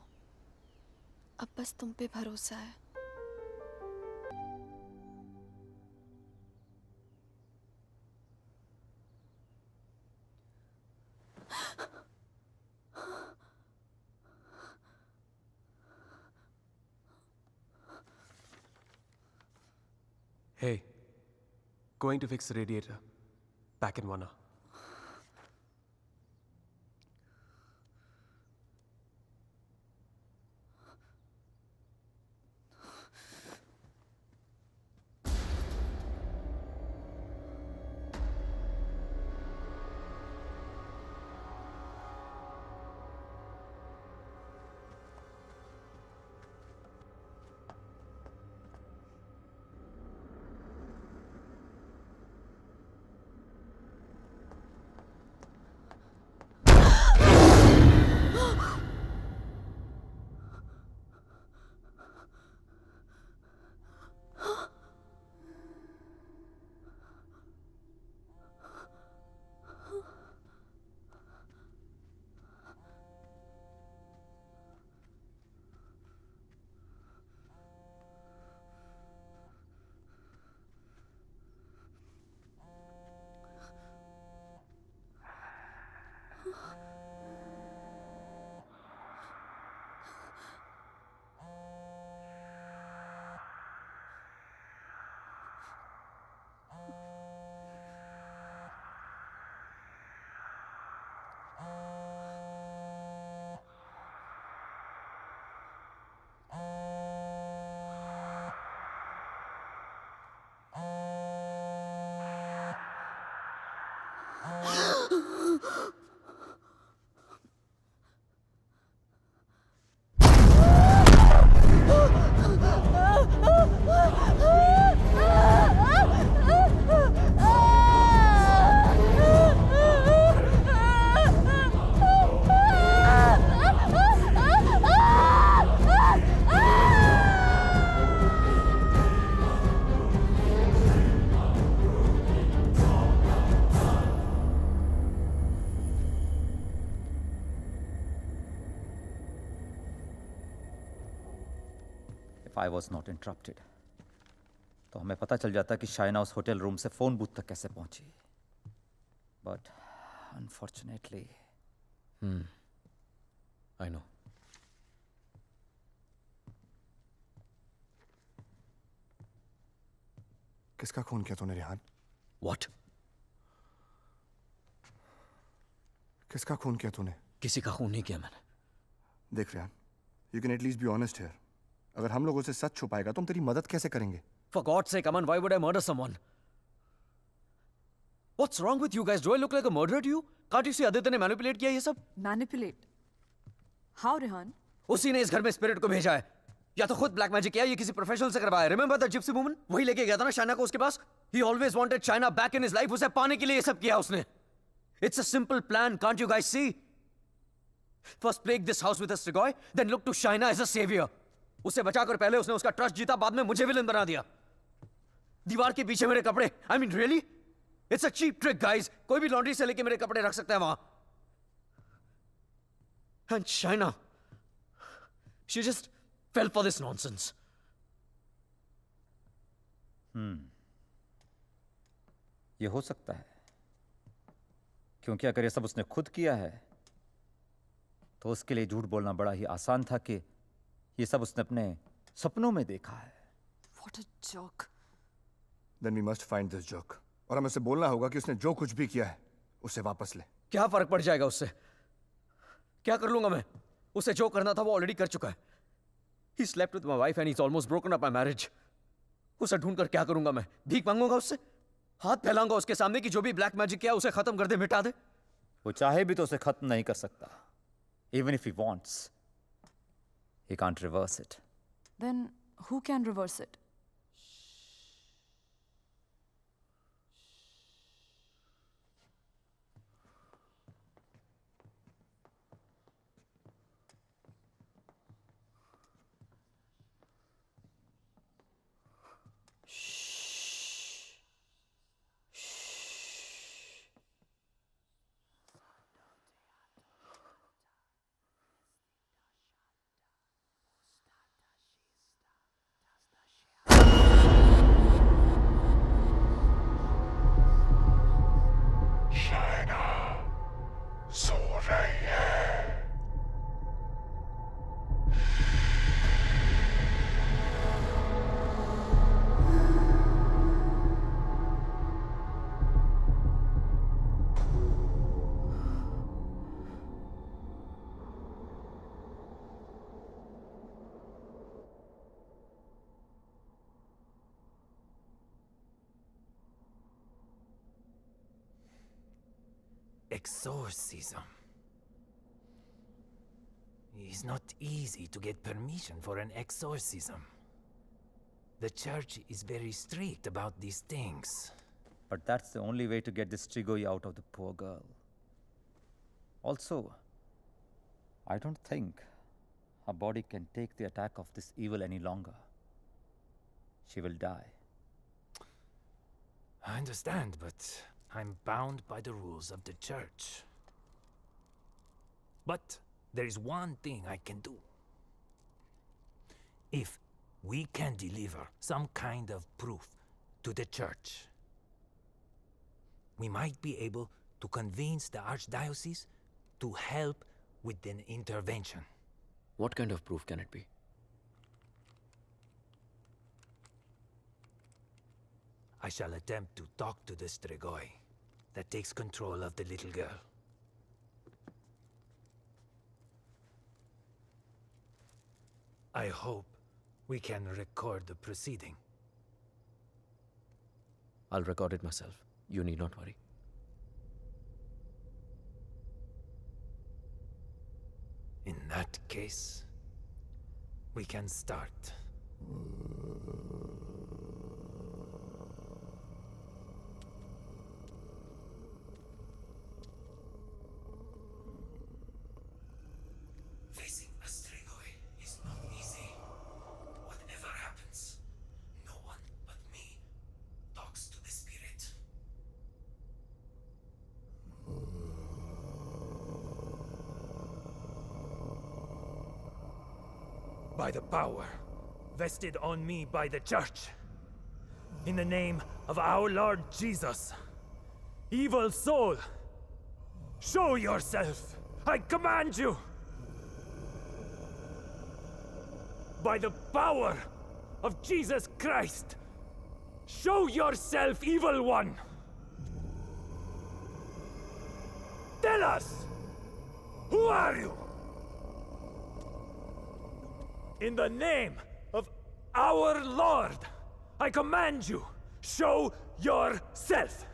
अब बस तुम पे भरोसा है। Hey, going to fix the radiator. Back in 1 hour. If I was not interrupted, तो हमें पता चल जाता कि शाइना उस होटल रूम से फोन बूथ तक कैसे पहुंची. But unfortunately, I know. किसका खून किया तूने रेहान? What? किसका खून किया तूने? किसी का खून नहीं किया मैंने. देख Rehan, you can at least be honest here. अगर हम लोगों से सच छुपाएगा तो हम तेरी मदद कैसे करेंगे? For God's sake, Aman, why would I murder someone? What's wrong with you guys? Do I look like a murderer to you? Can't you see Aditya ने मैनिपुलेट किया ये सब? Manipulate? How, Rehan? उसी ने इस घर में स्पिरिट को भेजा है. या तो खुद ब्लैक मैजिक किया, ये किसी प्रोफेशनल से करवाया. Remember the gypsy woman? वही लेके गया था ना शाइना को उसके पास. He always wanted Shaina back in his life. उसे पाने के लिए ये सब किया उसने. It's a simple plan, can't you guys see? First plague this house with a Strigoi, then look to Shaina as a savior. उसे बचाकर पहले उसने उसका ट्रस्ट जीता, बाद में मुझे विलन बना दिया. दीवार के पीछे मेरे कपड़े. I mean, really? It's a cheap trick, guys. कोई भी लॉन्ड्री से लेके मेरे कपड़े रख सकता है वहां. And Shaina, she just fell for this nonsense. ये हो सकता है, क्योंकि अगर ये सब उसने खुद किया है तो उसके लिए झूठ बोलना बड़ा ही आसान था कि ये सब उसने अपने सपनों में देखा है. What a joke. Then we must find this joke. और हमें उसे बोलना होगा कि उसने जो कुछ भी किया है उसे वापस ले. क्या फर्क पड़ जाएगा उससे? क्या कर लूंगा मैं? उसे जो करना था वो ऑलरेडी कर चुका है. He slept with my wife and he's almost broken up my marriage. उसे ढूंढकर क्या करूंगा मैं? भीख मांगूंगा उससे? हाथ फैलाऊंगा उसके सामने कि जो भी ब्लैक मैजिक किया उसे खत्म कर दे, मिटा दे? वो चाहे भी तो उसे खत्म नहीं कर सकता. Even if he wants, he can't reverse it. Then who can reverse it? Exorcism. It's not easy to get permission for an exorcism. The church is very strict about these things. But that's the only way to get this Strigoi out of the poor girl. Also, I don't think her body can take the attack of this evil any longer. She will die. I understand, but I'm bound by the rules of the church. But there is one thing I can do. If we can deliver some kind of proof to the church, we might be able to convince the archdiocese to help with an intervention. What kind of proof can it be? I shall attempt to talk to the Strigoi that takes control of the little girl. I hope we can record the proceeding. I'll record it myself. You need not worry. that case, we can start. Facing Astrigoi is not easy. Whatever happens, no one but me talks to the spirit. By the power vested on me by the Church, in the name of our Lord Jesus, evil soul, show yourself! I command you! By the power of Jesus Christ, show yourself, evil one! Tell us! Who are you? In the name of our Lord, I command you, show yourself!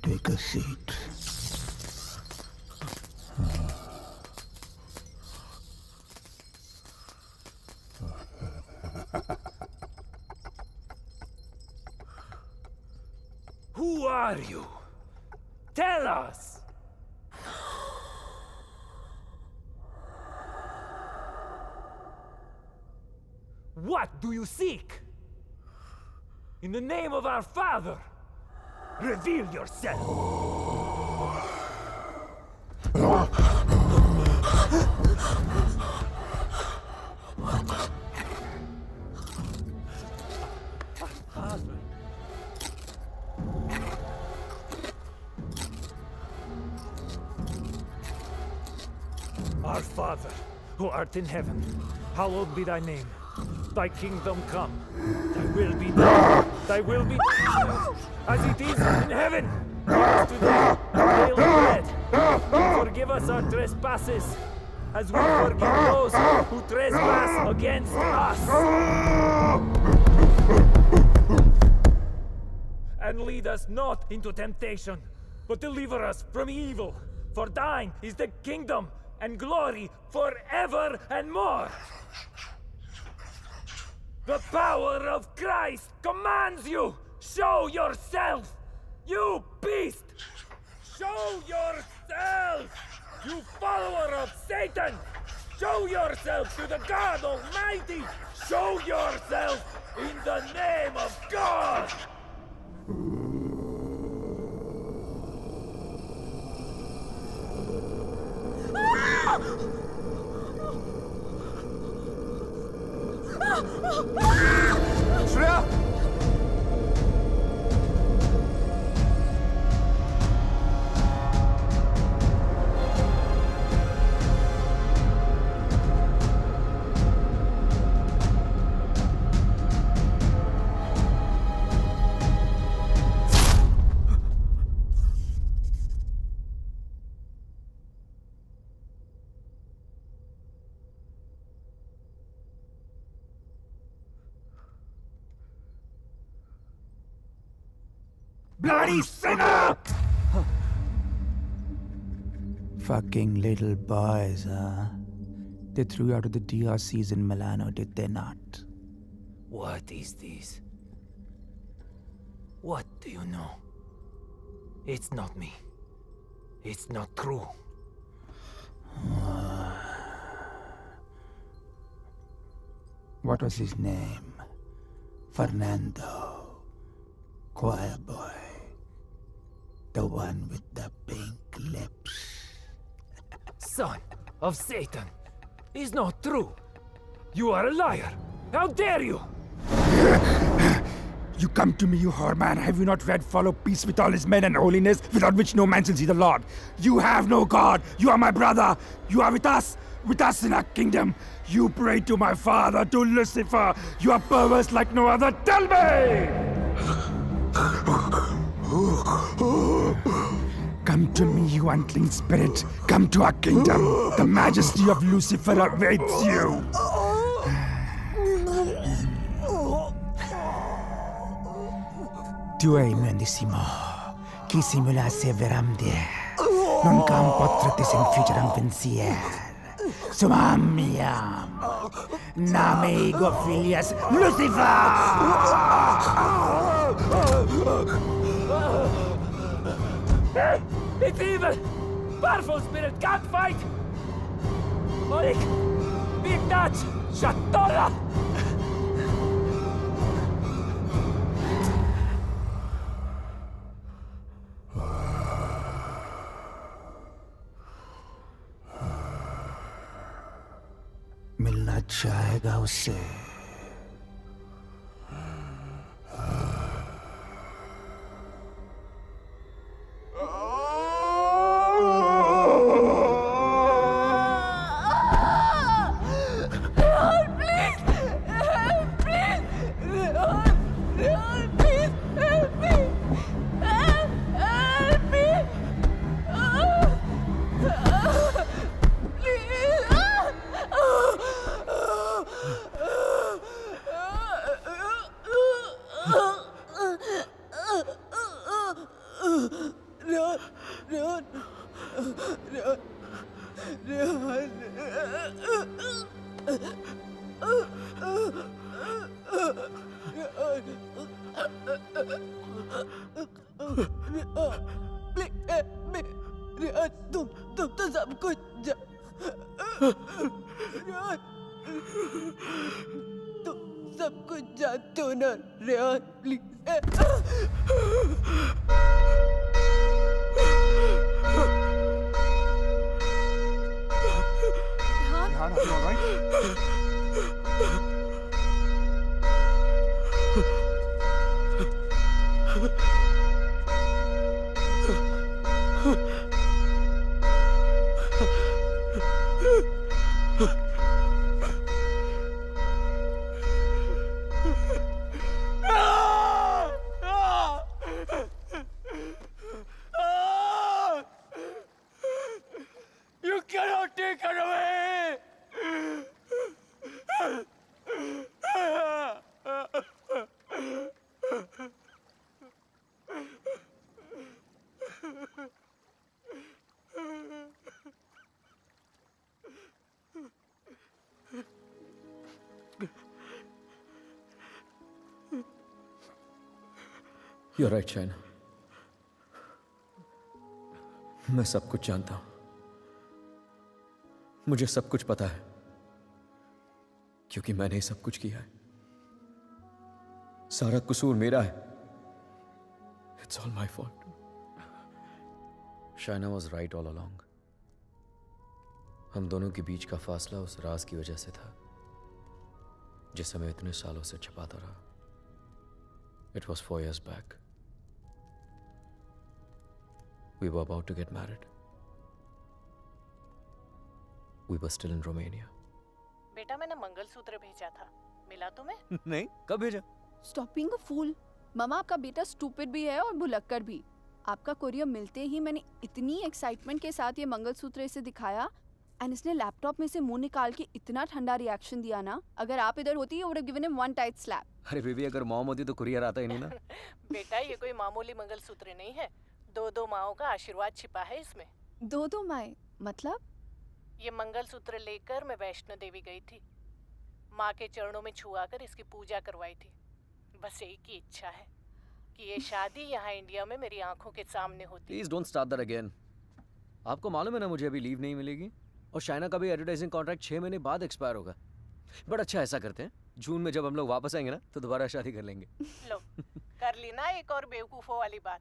Take a seat. Who are you? Tell us! What do you seek? In the name of our Father, reveal yourself! Our Father, who art in heaven, hallowed be thy name. Thy kingdom come. Thy will be done. Thy will be done as it is in heaven. Give us today our daily bread. And forgive us our trespasses, as we forgive those who trespass against us. And lead us not into temptation, but deliver us from evil. For thine is the kingdom and glory forever and more. The power of Christ commands you! Show yourself! You beast! Show yourself! You follower of Satan! Show yourself to the God Almighty! Show yourself in the name of God! Shreya! Bloody sinner! Fucking little boys, huh? They threw you out of the DRCs in Milano, did they not? What is this? What do you know? It's not me. It's not true. What was his name? Fernando. Choir boy. The one with the pink lips. Son of Satan! Is not true! You are a liar! How dare you! You come to me, you whore man. Have you not read Follow Peace with all his men and holiness, without which no man shall see the Lord? You have no God. You are my brother. You are with us in our kingdom. You pray to my father, to Lucifer. You are perverse like no other. Tell Come to me, you unclean spirit. Come to our kingdom. The majesty of Lucifer awaits you. Tu hai nandissimo. Chi simula severamde. Non cam potratis infugeram pensier. Sumamiam. Name ego filias Lucifer! It's evil! Powerful spirit can't fight! Olik! Big Dutch! Shatola! मिलना चाहेगा उससे तुम तो सब कुछ तुम सब कुछ जानते हो ना Rehan please Rehan, are you all right? You cannot take her away! You're right, China. मैं सब कुछ जानता हूं. मुझे सब कुछ पता है क्योंकि मैंने ही सब कुछ किया है. सारा कसूर मेरा है. It's all my fault. Shaina was right all along. हम दोनों के बीच का फासला उस राज की वजह से था जिसे मैं इतने सालों से छिपाता रहा. It was 4 years back. We were about to get married. We were still in Romania. बेटा मैंने मंगलसूत्र भेजा था. मिला तुम्हें? नहीं, कब भेजा? Stop being a fool. मामा आपका बेटा स्टूपिड भी है और भुलक्कड़ भी. आपका कोरियर मिलते ही मैंने इतनी एक्साइटमेंट के साथ ये मंगलसूत्र इसे दिखाया एंड इसने लैपटॉप में से मुंह निकाल के इतना ठंडा रिएक्शन दिया ना. अगर आप इधर होती you would have given him one tight slap. अरे बेबी, अगर मॉम होती तो कुरियर आता ही नहीं ना. बेटा ये कोई मामूली मंगलसूत्र नहीं है. 2 माओं का आशीर्वाद छिपा है इसमें. 2 माएं मतलब? ये मंगलसूत्र लेकर मैं वैष्णो देवी गई थी. माँ के चरणों में छुआकर इसकी पूजा करवाई थी. बस एक ही इच्छा है कि ये शादी यहाँ इंडिया में मेरी आंखों के सामने होती. Please don't start that again. आपको मालूम है ना मुझे अभी लीव नहीं मिलेगी और शाइना का भी एडवर्टाइजिंग कॉन्ट्रैक्ट 6 महीने बाद एक्सपायर होगा. बट अच्छा ऐसा करते हैं, जून में जब हम लोग वापस आएंगे ना तो दोबारा शादी कर लेंगे. लो कर ली ना एक और बेवकूफों वाली बात.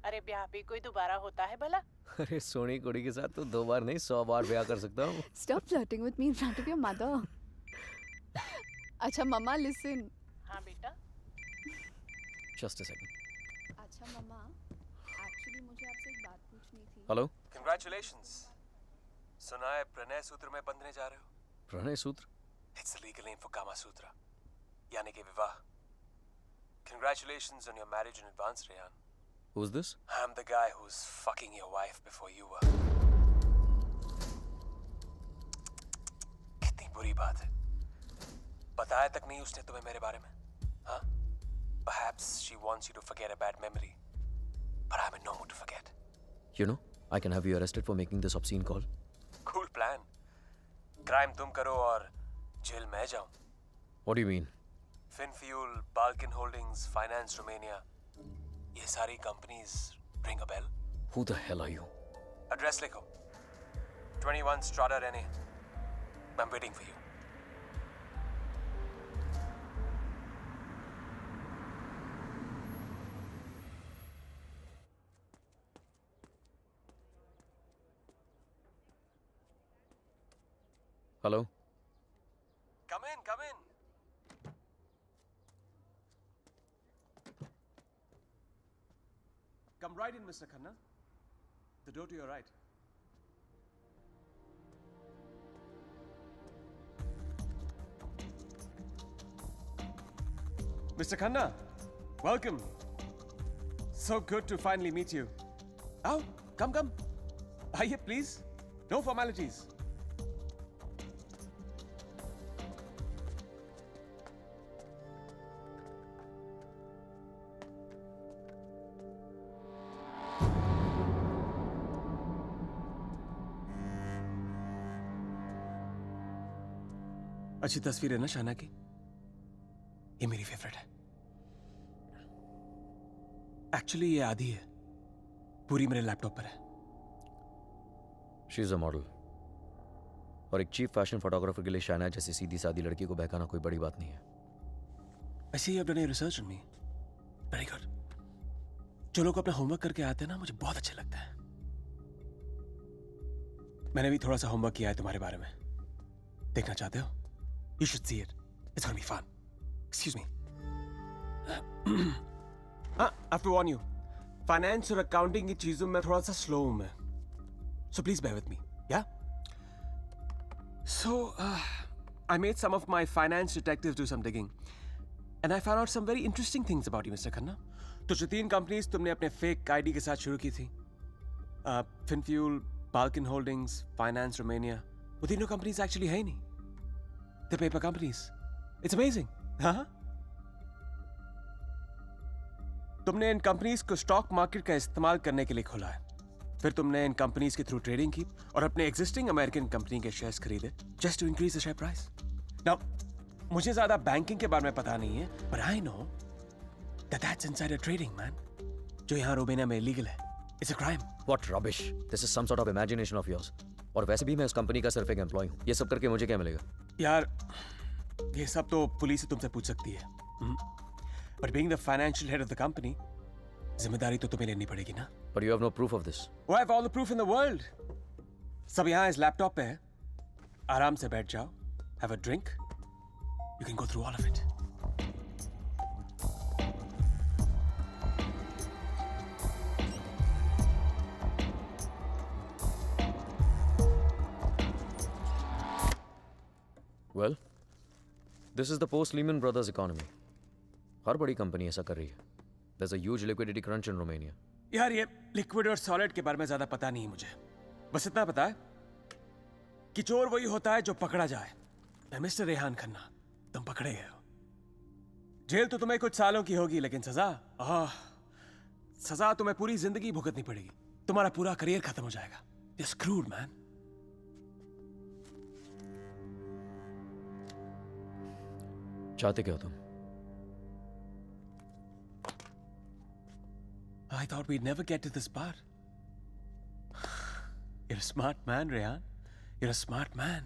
अरे ब्याह भी कोई दोबारा होता है भला? अरे सोनी कुड़ी के साथ तो 2 बार नहीं 100 बार ब्याह कर सकता हूँ. Stop flirting with me in front of your mother. अच्छा मम्मा listen. हाँ बेटा. Just a second. अच्छा मम्मा, एक्चुअली मुझे आपसे एक बात पूछनी थी. हेलो. Congratulations. सुना है प्रणय सूत्र में बंधने जा रहे हो? प्रणय सूत्र? It's the legal name for Kama Sutra. यानी कि विवाह. Congratulations on your marriage in advance, Rehan. Who's this? I'm the guy who's fucking your wife before you were. कितनी बुरी बात है। बताया तक नहीं उसने तुम्हें मेरे बारे में, हाँ? Perhaps she wants you to forget a bad memory, but I'm in no mood to forget. You know, I can have you arrested for making this obscene call. Cool plan. Crime तुम करो और jail मैं जाऊं. What do you mean? Finfuel, Balkan Holdings, Finance Romania. ये सारी companies ring a bell? Who the hell are you? Address लिखो. 21 Strada Rene. I'm waiting for you. Hello? Come in, come in. Come right in, Mr. Khanna. The door to your right. Mr. Khanna, welcome. So good to finally meet you. Oh, come. Aye, please. No formalities. अच्छी तस्वीर है ना शाना की? ये मेरी favourite है। Actually ये आधी है, पूरी मेरे लैपटॉप पर है। She is a model. और एक चीफ फैशन फोटोग्राफर के लिए शाना जैसी सीधी सादी लड़की को बहकाना कोई बड़ी बात नहीं है। I see you have done your research on me. Very good. जो लोग अपना होमवर्क करके आते हैं ना, मुझे बहुत अच्छा लगता है। मैंने भी थोड़ा सा होमवर्क किया है तुम्हारे बारे में। देखना चाहते हो? You should see it. It's gonna be fun. Excuse me. I have to warn you. Finance और accounting की चीजों में थोड़ा सा slow हूँ मैं. So please bear with me. Yeah? So, I made some of my finance detectives do some digging. And I found out some very interesting things about you, Mr. Khanna. तो जो 3 companies तुमने अपने fake ID के साथ शुरू की थी, Finfuel, Balkan Holdings, Finance Romania, वो तीनों companies actually है ही नहीं. The paper companies. It's amazing. हाँ? तुमने इन कंपनीज को स्टॉक मार्केट का इस्तेमाल करने के लिए खोला है। फिर तुमने इन कंपनीज के थ्रू ट्रेडिंग की और अपने एग्जिस्टिंग अमेरिकन कंपनी के शेयर्स खरीदे just to increase the share price. Now मुझे ज्यादा बैंकिंग के बारे में पता नहीं है, but I know that that's insider trading, man. जो यहाँ रोमेनिया में इलीगल है। It's a crime. What rubbish. This is some sort of imagination of yours. और वैसे भी मैं उस कंपनी का सिर्फ एक एम्प्लॉय हूँ। ये सब करके मुझे क्या मिलेगा? यार ये सब तो पुलिस से तुमसे पूछ सकती है। But being the financial head of the company, जिम्मेदारी तो तुम्हें लेनी पड़ेगी ना? But you have no proof of this. Oh, I have all the proof in the world. सब यहाँ इस लैपटॉप पे है। आराम से बैठ जाओ, have a drink. You can go through all of it. Well, this is the post-Lehman Brothers economy. हर बड़ी कंपनी ऐसा कर रही है. There's a huge liquidity crunch in Romania. यार ये लिक्विड और सॉलिड के बारे में ज्यादा पता नहीं मुझे। बस इतना पता है कि चोर वही होता है जो पकड़ा जाए। मिस्टर रेहान खन्ना, तुम पकड़े गए हो। जेल तो तुम्हें कुछ सालों की होगी, लेकिन सजा तुम्हें पूरी जिंदगी भुगतनी पड़ेगी। तुम्हारा पूरा करियर खत्म हो जाएगा। You're screwed, man. चाहते क्या हो तुम? I thought we'd never get to this part. You're a smart man, Rehan. You're a smart man.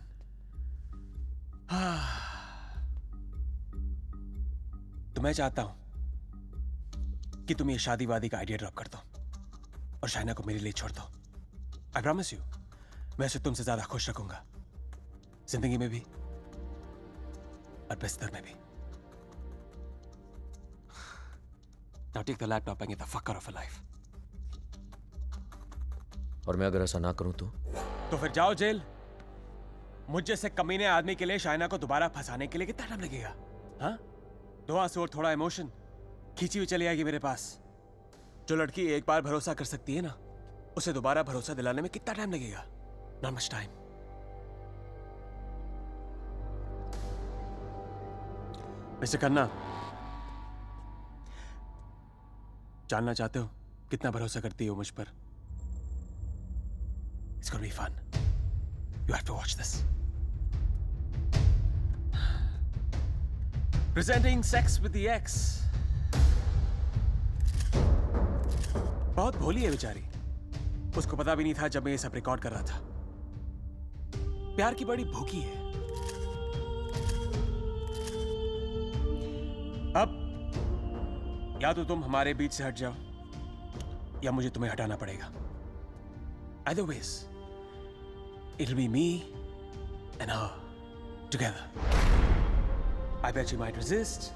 तो मैं चाहता हूं कि तुम ये शादी वादी का आइडिया ड्रॉप कर दो और शाइना को मेरे लिए छोड़ दो। I promise you, मैं उसे तुमसे ज्यादा खुश रखूंगा, जिंदगी में भी और बिस्तर में भी। Now take the laptop and get the fuck out of her life. और मैं अगर ऐसा ना करूं तो फिर जाओ जेल। मुझ जैसे कमीने आदमी के लिए शाइना को दोबारा फंसाने के लिए कितना टाइम लगेगा? हाँ? 2 आंसू और थोड़ा इमोशन, खींची हुई चली आएगी मेरे पास। जो लड़की एक बार भरोसा कर सकती है ना, उसे दोबारा भरोसा दिलाने में कितना टाइम लगेगा? Not much time. Mister Khanna, जानना चाहते हो कितना भरोसा करती हो मुझ पर? It's gonna be fun. You have to watch this. Presenting Sex with the Ex. बहुत भोली है बेचारी। उसको पता भी नहीं था जब मैं ये सब रिकॉर्ड कर रहा था। प्यार की बड़ी भूखी है। अब या तो तुम हमारे बीच से हट जाओ या मुझे तुम्हें हटाना पड़ेगा। Either ways, it'll be me and her together. I bet she might resist,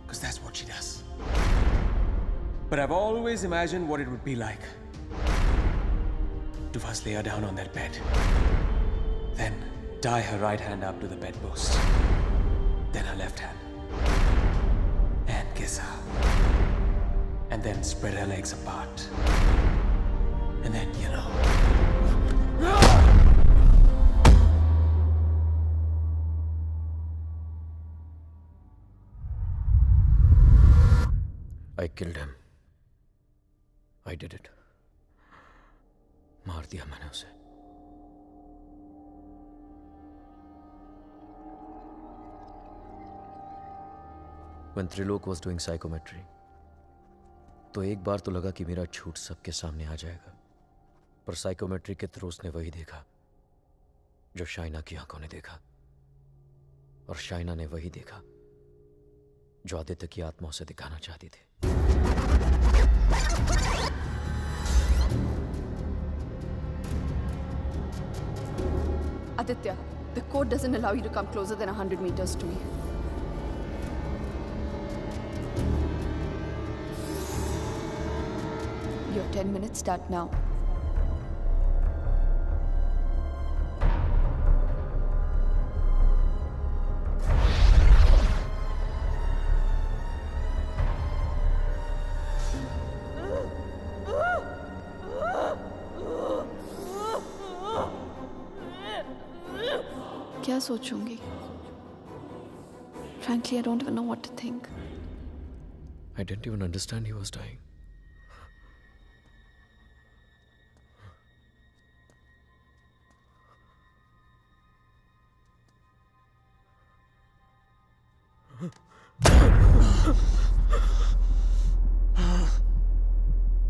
because that's what she does. But I've always imagined what it would be like to first lay her down on that bed, then tie her right hand up to the bedpost, then her left hand, and kiss her, and then spread her legs apart, and then, you know. I killed him. I did it. मार दिया मैंने उसे. When Trilok was doing psychometry, तो एक बार तो लगा कि मेरा झूठ सबके सामने आ जाएगा, पर साइकोमेट्री के थ्रू उसने वही देखा जो शाइना की आंखों ने देखा, और शाइना ने वही देखा जो आदित्य की आत्मा उसे दिखाना चाहती थी. Aditya, the code doesn't allow you to come closer than 100 meters to me. Your 10 minutes start now. क्या सोचूंगी? Frankly, I don't even know what to think. I didn't even understand he was dying.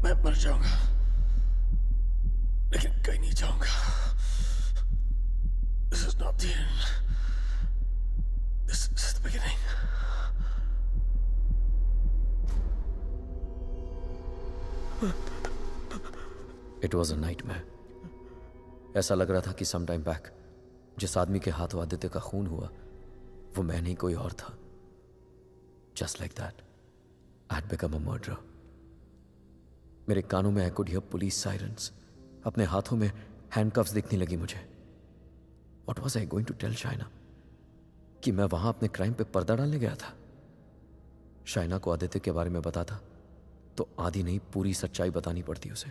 मैं मर जाऊंगा, लेकिन कहीं नहीं जाऊंगा. This is not the end. This is the beginning. It was a nightmare. ऐसा लग रहा था कि some time back जिस आदमी के हाथों आदित्य का खून हुआ वो मैं नहीं कोई और था. Just like that, I had become a murderer. मेरे कानों में I could hear police sirens. अपने हाथों में handcuffs दिखने लगी मुझे. What was I going to tell Shaina? कि मैं वहां अपने क्राइम पे पर्दा डालने गया था. शाइना को आदित्य के बारे में बताता तो आधी नहीं पूरी सच्चाई बतानी पड़ती उसे,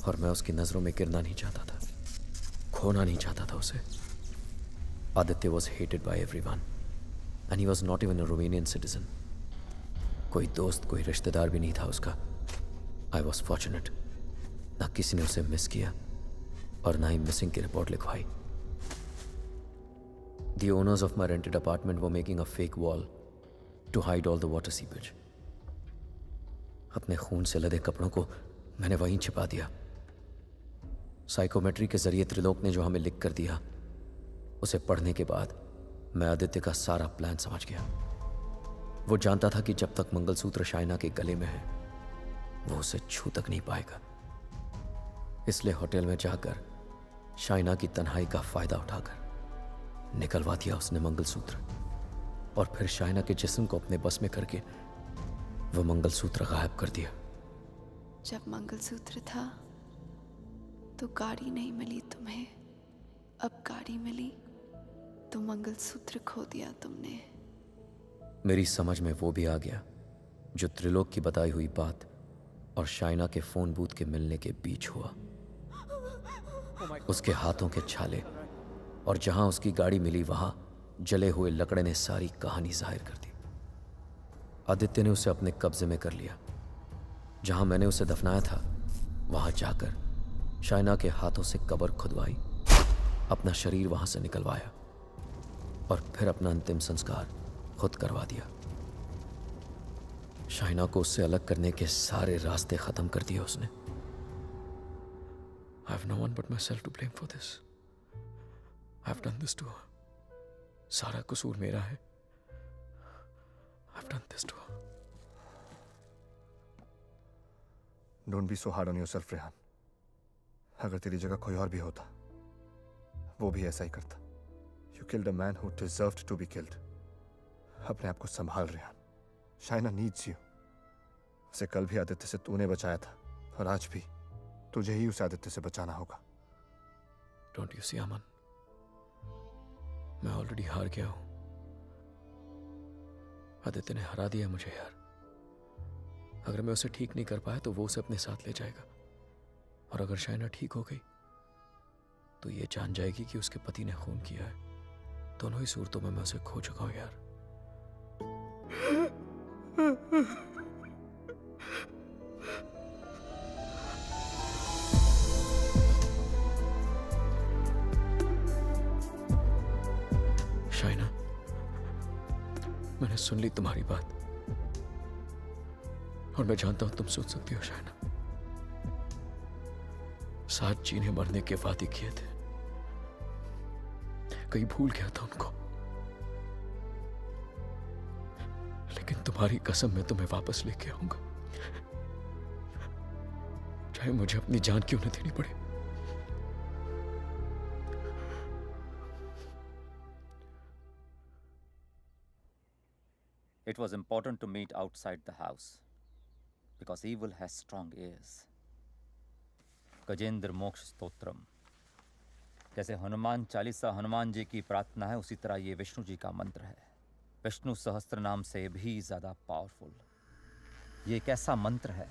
और मैं उसकी नजरों में गिरना नहीं चाहता था, खोना नहीं चाहता था उसे. Aditya was hated by everyone and he was not even a Romanian citizen. कोई दोस्त कोई रिश्तेदार भी नहीं था उसका. I was fortunate. ना किसी ने उसे मिस किया और ना ही मिसिंग की रिपोर्ट लिखवाई. The owners of my rented apartment were making a fake wall to hide all the water seepage. अपने खून से लदे कपड़ों को मैंने वहीं छिपा दिया. साइकोमेट्री के जरिए त्रिलोक ने जो हमें लिख कर दिया उसे पढ़ने के बाद मैं आदित्य का सारा प्लान समझ गया. वो जानता था कि जब तक मंगलसूत्र शाइना के गले में है वो उसे छू तक नहीं पाएगा. इसलिए होटल में जाकर शाइना की तन्हाई का फायदा उठाकर निकलवा दिया उसने मंगलसूत्र, और फिर शाइना के जिस्म को अपने बस में करके वो मंगलसूत्र गायब कर दिया. जब मंगलसूत्र था तो गाड़ी नहीं मिली तुम्हें, अब गाड़ी मिली तो मंगलसूत्र खो दिया तुमने. मेरी समझ में वो भी आ गया जो त्रिलोक की बताई हुई बात और शाइना के फोन बूथ के मिलने के बीच हुआ। उसके हाथों के छाले और जहां उसकी गाड़ी मिली वहां जले हुए लकड़े ने सारी कहानी जाहिर कर दी। आदित्य ने उसे अपने कब्जे में कर लिया। जहां मैंने उसे दफनाया था वहां जाकर शाइना के हाथों से कब्र खुदवाई, अपना शरीर वहां से निकलवाया और फिर अपना अंतिम संस्कार खुद करवा दिया। शाइना को उससे अलग करने के सारे रास्ते खत्म कर दिए उसने। I have no one but myself to blame for this. I have done this to her. सारा कसूर मेरा है। I have done this to her. Don't be so hard on yourself, Rehan. अगर तेरी जगह कोई और भी होता वो भी ऐसा ही करता। You killed a man who deserved to be killed. अपने आप को संभाल रेहान। Shaina needs you. उसे कल भी आदित्य से तूने बचाया था और आज भी तुझे ही उस आदित्य से बचाना होगा। Don't you see, अमन? मैं ऑलरेडी हार गया हूं। आदित्य ने हरा दिया मुझे यार। अगर मैं उसे ठीक नहीं कर पाया तो वो उसे अपने साथ ले जाएगा, और अगर शाइना ठीक हो गई तो ये जान जाएगी कि उसके पति ने खून किया है। दोनों ही सूरतों में मैं उसे खो चुका हूं यार। शाइना, मैंने सुन ली तुम्हारी बात और मैं जानता हूं तुम सोच सकती हो शाइना। साथ जीने मरने के वादे किए थे, कहीं भूल गया था उनको, लेकिन तुम्हारी कसम मैं तुम्हें वापस लेके आऊंगा, चाहे मुझे अपनी जान क्यों न देनी पड़े। It was important to meet outside the house because evil has strong ears. Gajendra मोक्ष स्तोत्रम। जैसे हनुमान चालीसा हनुमान जी की प्रार्थना है, उसी तरह ये विष्णु जी का मंत्र है, विष्णु सहस्त्र नाम से भी ज्यादा पावरफुल। ये एक ऐसा मंत्र है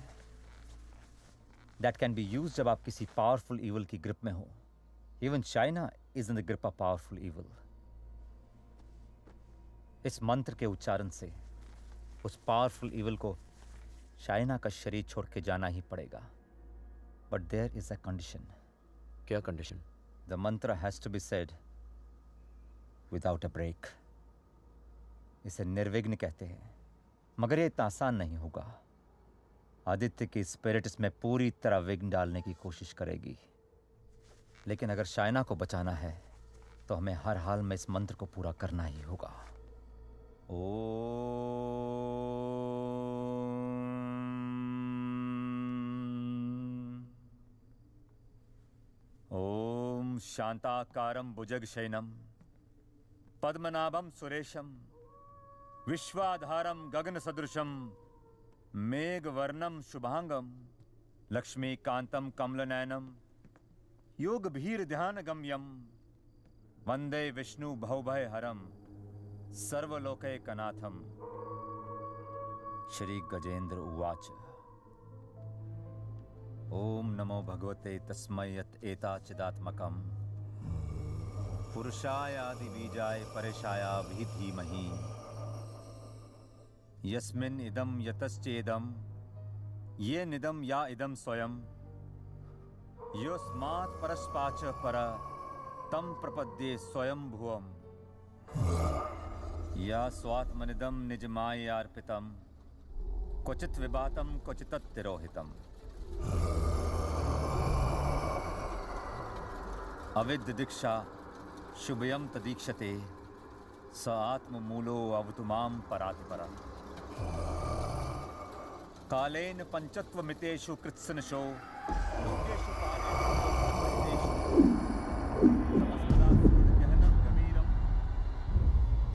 that can be used जब आप किसी पावरफुल evil की ग्रिप में हो। Even China is in the grip of powerful evil. इस मंत्र के उच्चारण से उस पावरफुल evil को चाइना का शरीर छोड़ के जाना ही पड़ेगा। But there is a condition. क्या condition? The mantra has to be said without a break. इसे निर्विघ्न कहते हैं, मगर ये इतना आसान नहीं होगा। आदित्य की स्पिरिट इसमें पूरी तरह विघ्न डालने की कोशिश करेगी, लेकिन अगर चाइना को बचाना है तो हमें हर हाल में इस मंत्र को पूरा करना ही होगा। ओम शांताकारं भुजगशयनं पद्मनाभं सुरेशं विश्वाधारं गगनसदृशं मेघवर्णं शुभांगं लक्ष्मीकान्तं कमलनयनं योगभीर्ध्यानगम्यं वंदे विष्णु भवभयहरं सर्वलोकैकनाथं। श्री गजेंद्र उवाच। ओम नमो भगवते तस्मै यत् एताचिदात्मकं पुरुषायादि बीजाय परेशाया भी धीमहि यस्मिन् इदं यतश्चेदं ये निदं या इदं स्वयं योस्मात् परस्पाच पर तं प्रपद्ये स्वयं भुवम् या स्वात्मनिदं निजमायार्पितं क्वचित् विभातं क्वचित् तिरोहितम्। अविद्य दीक्षा शुभयं तदीक्षते स आत्ममूलो अवतु मां परात्परा। कालेन पंचत्वमितेषु कृत्सनशो लोकेषु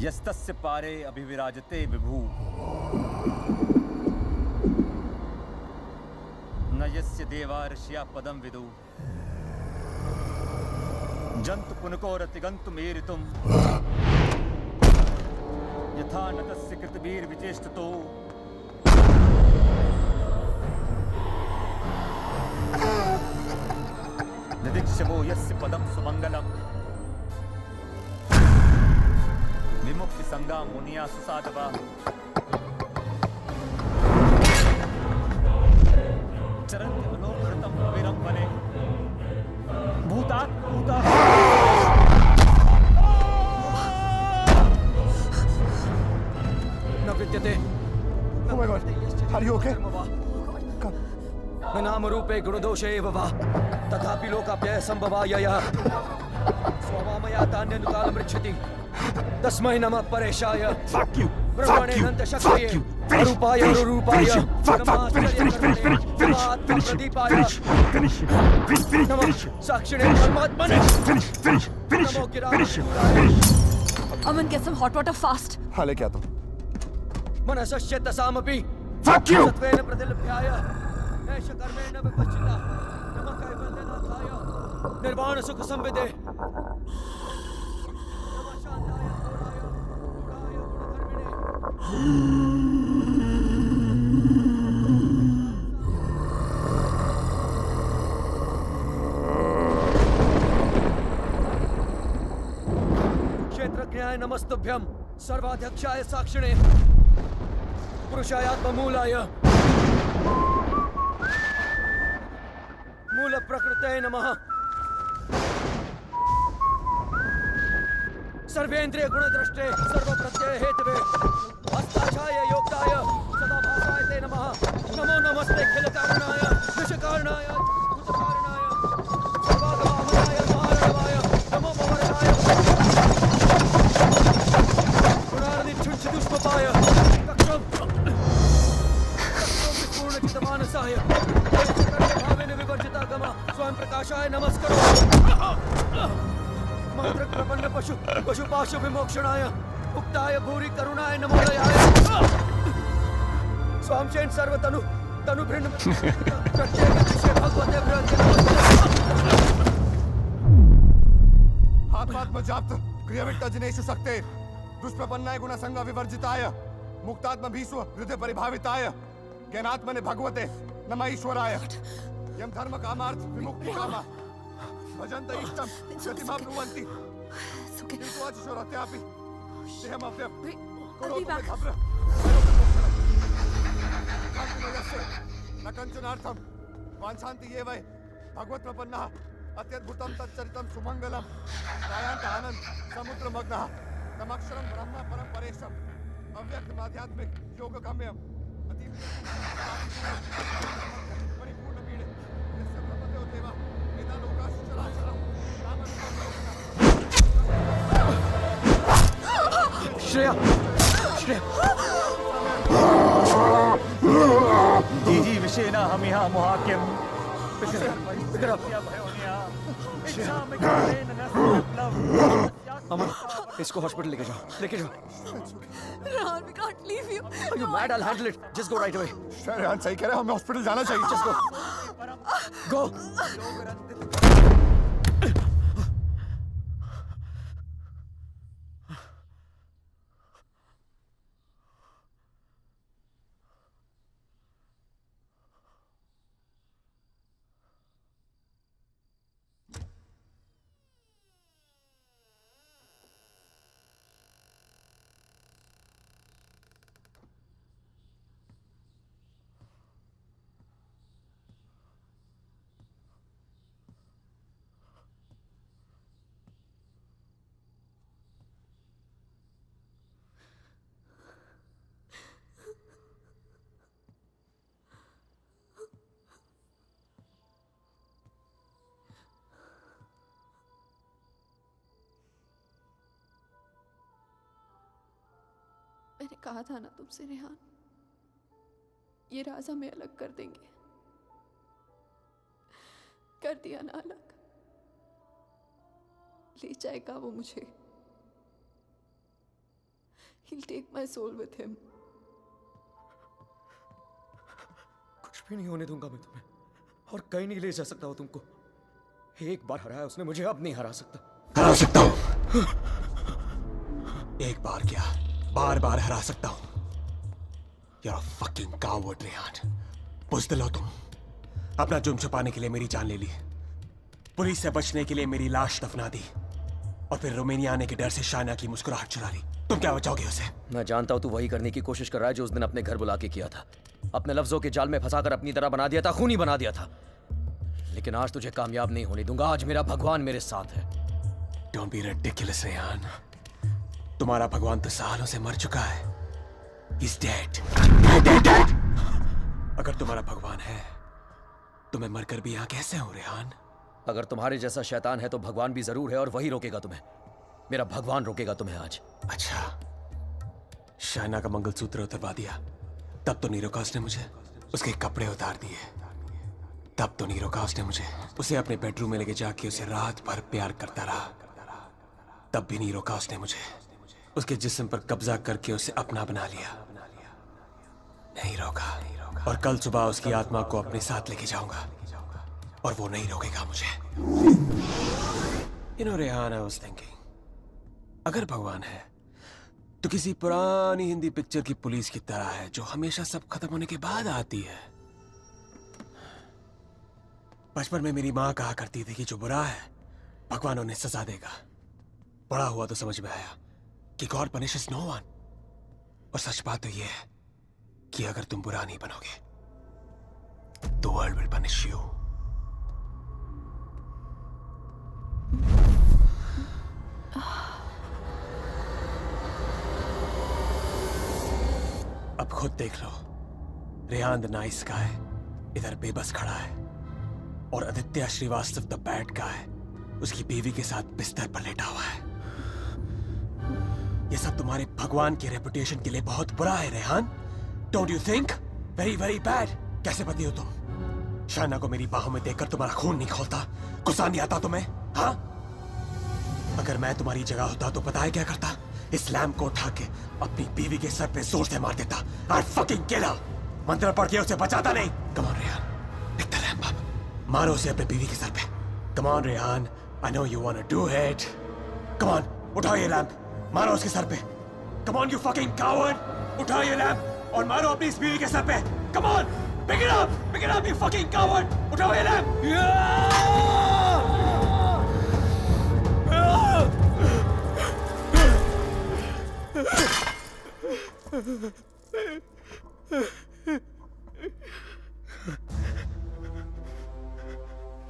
यस्तस्य पारे अभिविराजते विभु न यस्य देवा ऋषिया पदं विदु जंतु पुनकोरतिगंतु मेरितुम यथा नतस्य कृतवीर विचेष्टतो शिवो यस्य पदम सुमंगलम विमुक्ति संगा मुनिया सुसाधवा चरन्ति मनोकृतम विरम वने भूतात् भूता न विद्यते। Oh my God, are you okay? न नाम रूपे गुणदोषे एव वा तथापि लोकाप्यय संभवायया स्वमामया तान्यनुकालमृच्छति तस्मै नमः परेशाय। Fuck you! ब्रह्मणे अनंत शक्तये अरूपाय अरूपाय नमः साक्षिणे परमात्मने नमो गिराय। Aman, get some hot water fast. हाँ लेके आता हूँ। मनसस्य तसामपि Fuck you! सत्वेन प्रतिलभ्याय नैष कर्मेण विपश्चिता नमः कैवल्यनाथाय निर्वाण सुख संविदे नमः शांताय घोराय गूढ़ाय गुणधर्मिणे। क्षेत्रज्ञाय नमस्तुभ्यं सर्वाध्यक्षाय साक्षिणे पुरुषायात्ममूलाय मूल प्रकृतये नमः सर्वेन्द्रिय गुणद्रष्टे सर्वप्रत्यय हेतवे हस्ताक्षाय योक्ताय सदाभासाय ते नमः नमो नमस्ते खिल कारणाय निष्कारणाय भूतकारणाय सर्वागमामनाय महारणवाय नमो भवरताय गुणार्निच्छुञ्छिदुष्पपाय पूर्णचितमानसाय भावेन विवर्जितागम स्वयं प्रकाशाय नमस्करो मंत्र प्रपन्न पशुपाशु विमोक्षणाय उक्ताय भूरि करुणाय नमोदयाय स्वांशेन सर्वतनु तनुभृन्न प्रत्येक विषय भगवते भ्रंति आत्मात्मजाप्त क्रियाविट्टजनेषु शक्ते दुष्प्रपन्नाय गुणसंग विवर्जिताय मुक्तात्म भीष्व हृदय परिभाविताय ज्ञानात्मने भगवते नमः ईश्वराय यम धर्म कामार्थ विमुक्ति कामा भजन्त इष्टम गतिमाप्नुवन्ति किन्तु अजीश्वरत्यापि देहमव्यं करोतु मे घब्र कान्तिमयस्य न कञ्चनार्थं वाञ्छन्ति ये वै भगवत्प्रपन्नः अत्यद्भुतं तच्चरितं सुमङ्गलं गायन्त आनन्द समुद्रमग्नः तमक्षरं ब्रह्म परं परेशम् अव्यक्तमाध्यात्मिक योगगम्यम् परिपूर्णपीडे यस्य ब्रह्मदेव देवा वेदालोकाश्चराचरं श्रेया श्रेया जीजी विषेना हम यहाँ मुहाक्यम अमन इसको हॉस्पिटल लेके जाओ Rehan, we can't leave you. Are you mad? I'll handle it. Just go right away. Rehan सही कह रहे हैं, हमें हॉस्पिटल जाना चाहिए। Just go. Go. मैंने कहा था ना तुमसे रेहान, ये राज हमें अलग कर देंगे। कर दिया ना अलग। ले जाएगा वो मुझे। He'll take my soul with him. कुछ भी नहीं होने दूंगा मैं तुम्हें, और कहीं नहीं ले जा सकता वो तुमको। एक बार हराया उसने मुझे, अब नहीं हरा सकता। हरा सकता हूँ। एक बार क्या, बार बार हरा सकता हूँ। You're a fucking coward, Rehan. बुज़दिल हो तुम। अपना जुर्म छुपाने के लिए मेरी जान ले ली। पुलिस से बचने के लिए मेरी लाश दफना दी और फिर रोमानिया आने के डर से शाइना की मुस्कुराहट चुरा ली। तुम क्या बचाओगे उसे? मैं जानता हूं तू वही करने की कोशिश कर रहा है जो उस दिन अपने घर बुला के किया था। अपने लफ्जों के जाल में फंसाकर अपनी तरह बना दिया था, खूनी बना दिया था। लेकिन आज तुझे कामयाब नहीं होने दूंगा। आज मेरा भगवान मेरे साथ है। Don't be ridiculous, Rehan. तुम्हारा भगवान तो सालों से मर चुका है। He's dead. Dead. अगर तुम्हारा भगवान है तो मैं मरकर भी यहाँ कैसे हूँ रेहान? अगर तुम्हारे जैसा शैतान है तो भगवान भी जरूर है और वही रोकेगा तुम्हें। मेरा भगवान रोकेगा तुम्हें आज। अच्छा, शाइना का मंगलसूत्र उतरवा दिया तब तो नहीं रोका उसने मुझे। उसके कपड़े उतार दिए तब तो नहीं रोका उसने मुझे। उसे अपने बेडरूम में लेके जाके उसे रात भर प्यार करता रहा तब भी नहीं रोका उसने मुझे। उसके जिस्म पर कब्जा करके उसे अपना बना लिया, नहीं रोका। और कल सुबह उसकी आत्मा को अपने साथ लेके जाऊंगा और वो नहीं रोकेगा मुझे। You know, Rehan, I was thinking, अगर भगवान है तो किसी पुरानी हिंदी पिक्चर की पुलिस की तरह है जो हमेशा सब खत्म होने के बाद आती है। बचपन में मेरी माँ कहा करती थी कि जो बुरा है भगवान उन्हें सजा देगा। बड़ा हुआ तो समझ में आया कि गॉड पनिशेस नो वन। और सच बात तो यह है कि अगर तुम बुरा नहीं बनोगे तो वर्ल्ड विल पनिश यू। अब खुद देख लो, रेहान द नाइस गाय इधर बेबस खड़ा है और Aditya Shrivastava the bad guy उसकी बीवी के साथ बिस्तर पर लेटा हुआ है। ये सब तुम्हारे भगवान की रेपुटेशन के लिए बहुत बुरा है Rehan. Don't you think? Very very bad. कैसे पति हो तुम? शाइना को मेरी बाहों में देखकर तुम्हारा खून नहीं खोलता? गुस्सा नहीं आता तुम्हें? हाँ, अगर मैं तुम्हारी जगह होता तो पता है क्या करता? इस लैम्प को उठा के अपनी बीवी के सर पे जोर से मार देता। I'd fucking kill her। मंत्र पढ़ के उसे बचाता नहीं। Come on Rehan, pick the lamp up। मारो उसे अपने बीवी के सर पे। Come on Rehan, I know you wanna do it। Come on, उठाओ ये लैम्प, मारो उसके सर पे। Come on you fucking coward, उठाओ ये लैम्प और मारो अपनी इस बीवी के सर पे। Come on, pick it up you fucking coward, उठाओ ये लैम्प।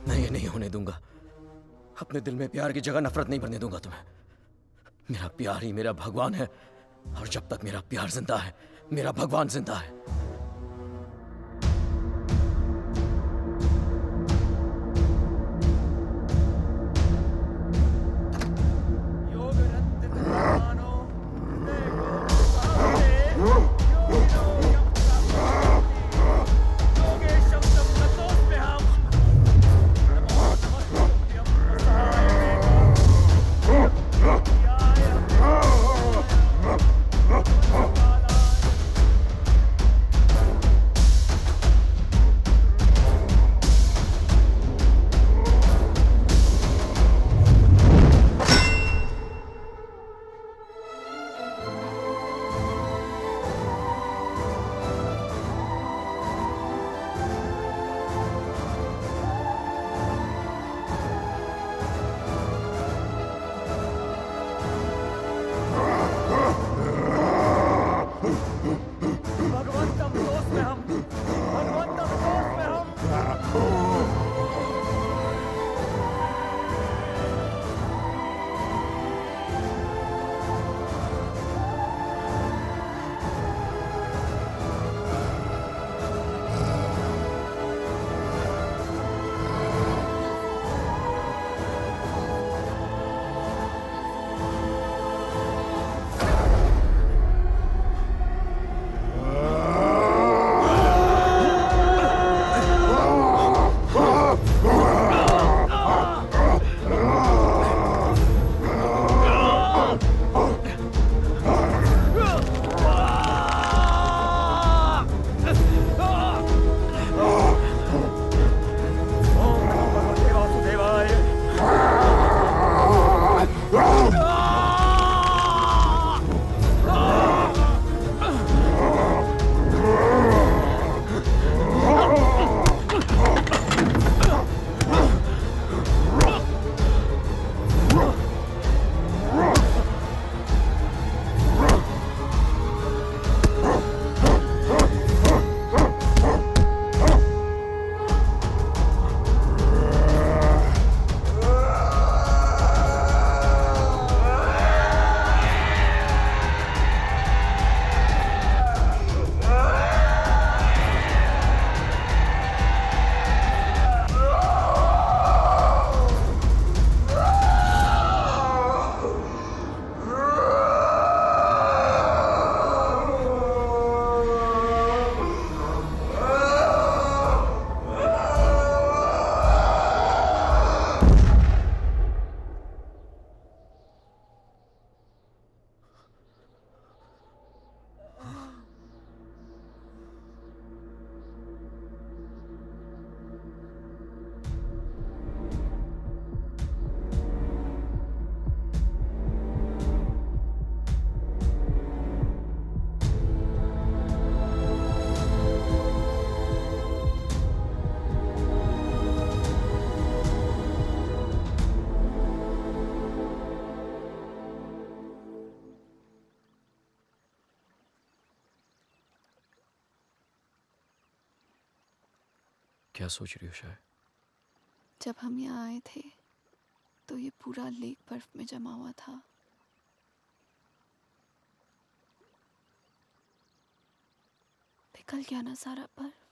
मैं ये नहीं होने दूंगा। अपने दिल में प्यार की जगह नफरत नहीं भरने दूंगा तुम्हें। मेरा प्यार ही मेरा भगवान है और जब तक मेरा प्यार जिंदा है मेरा भगवान जिंदा है। क्या सोच रही हो शायद? जब हम यहाँ आए थे तो ये पूरा लेक बर्फ में जमा हुआ था। पिघल गया ना सारा बर्फ।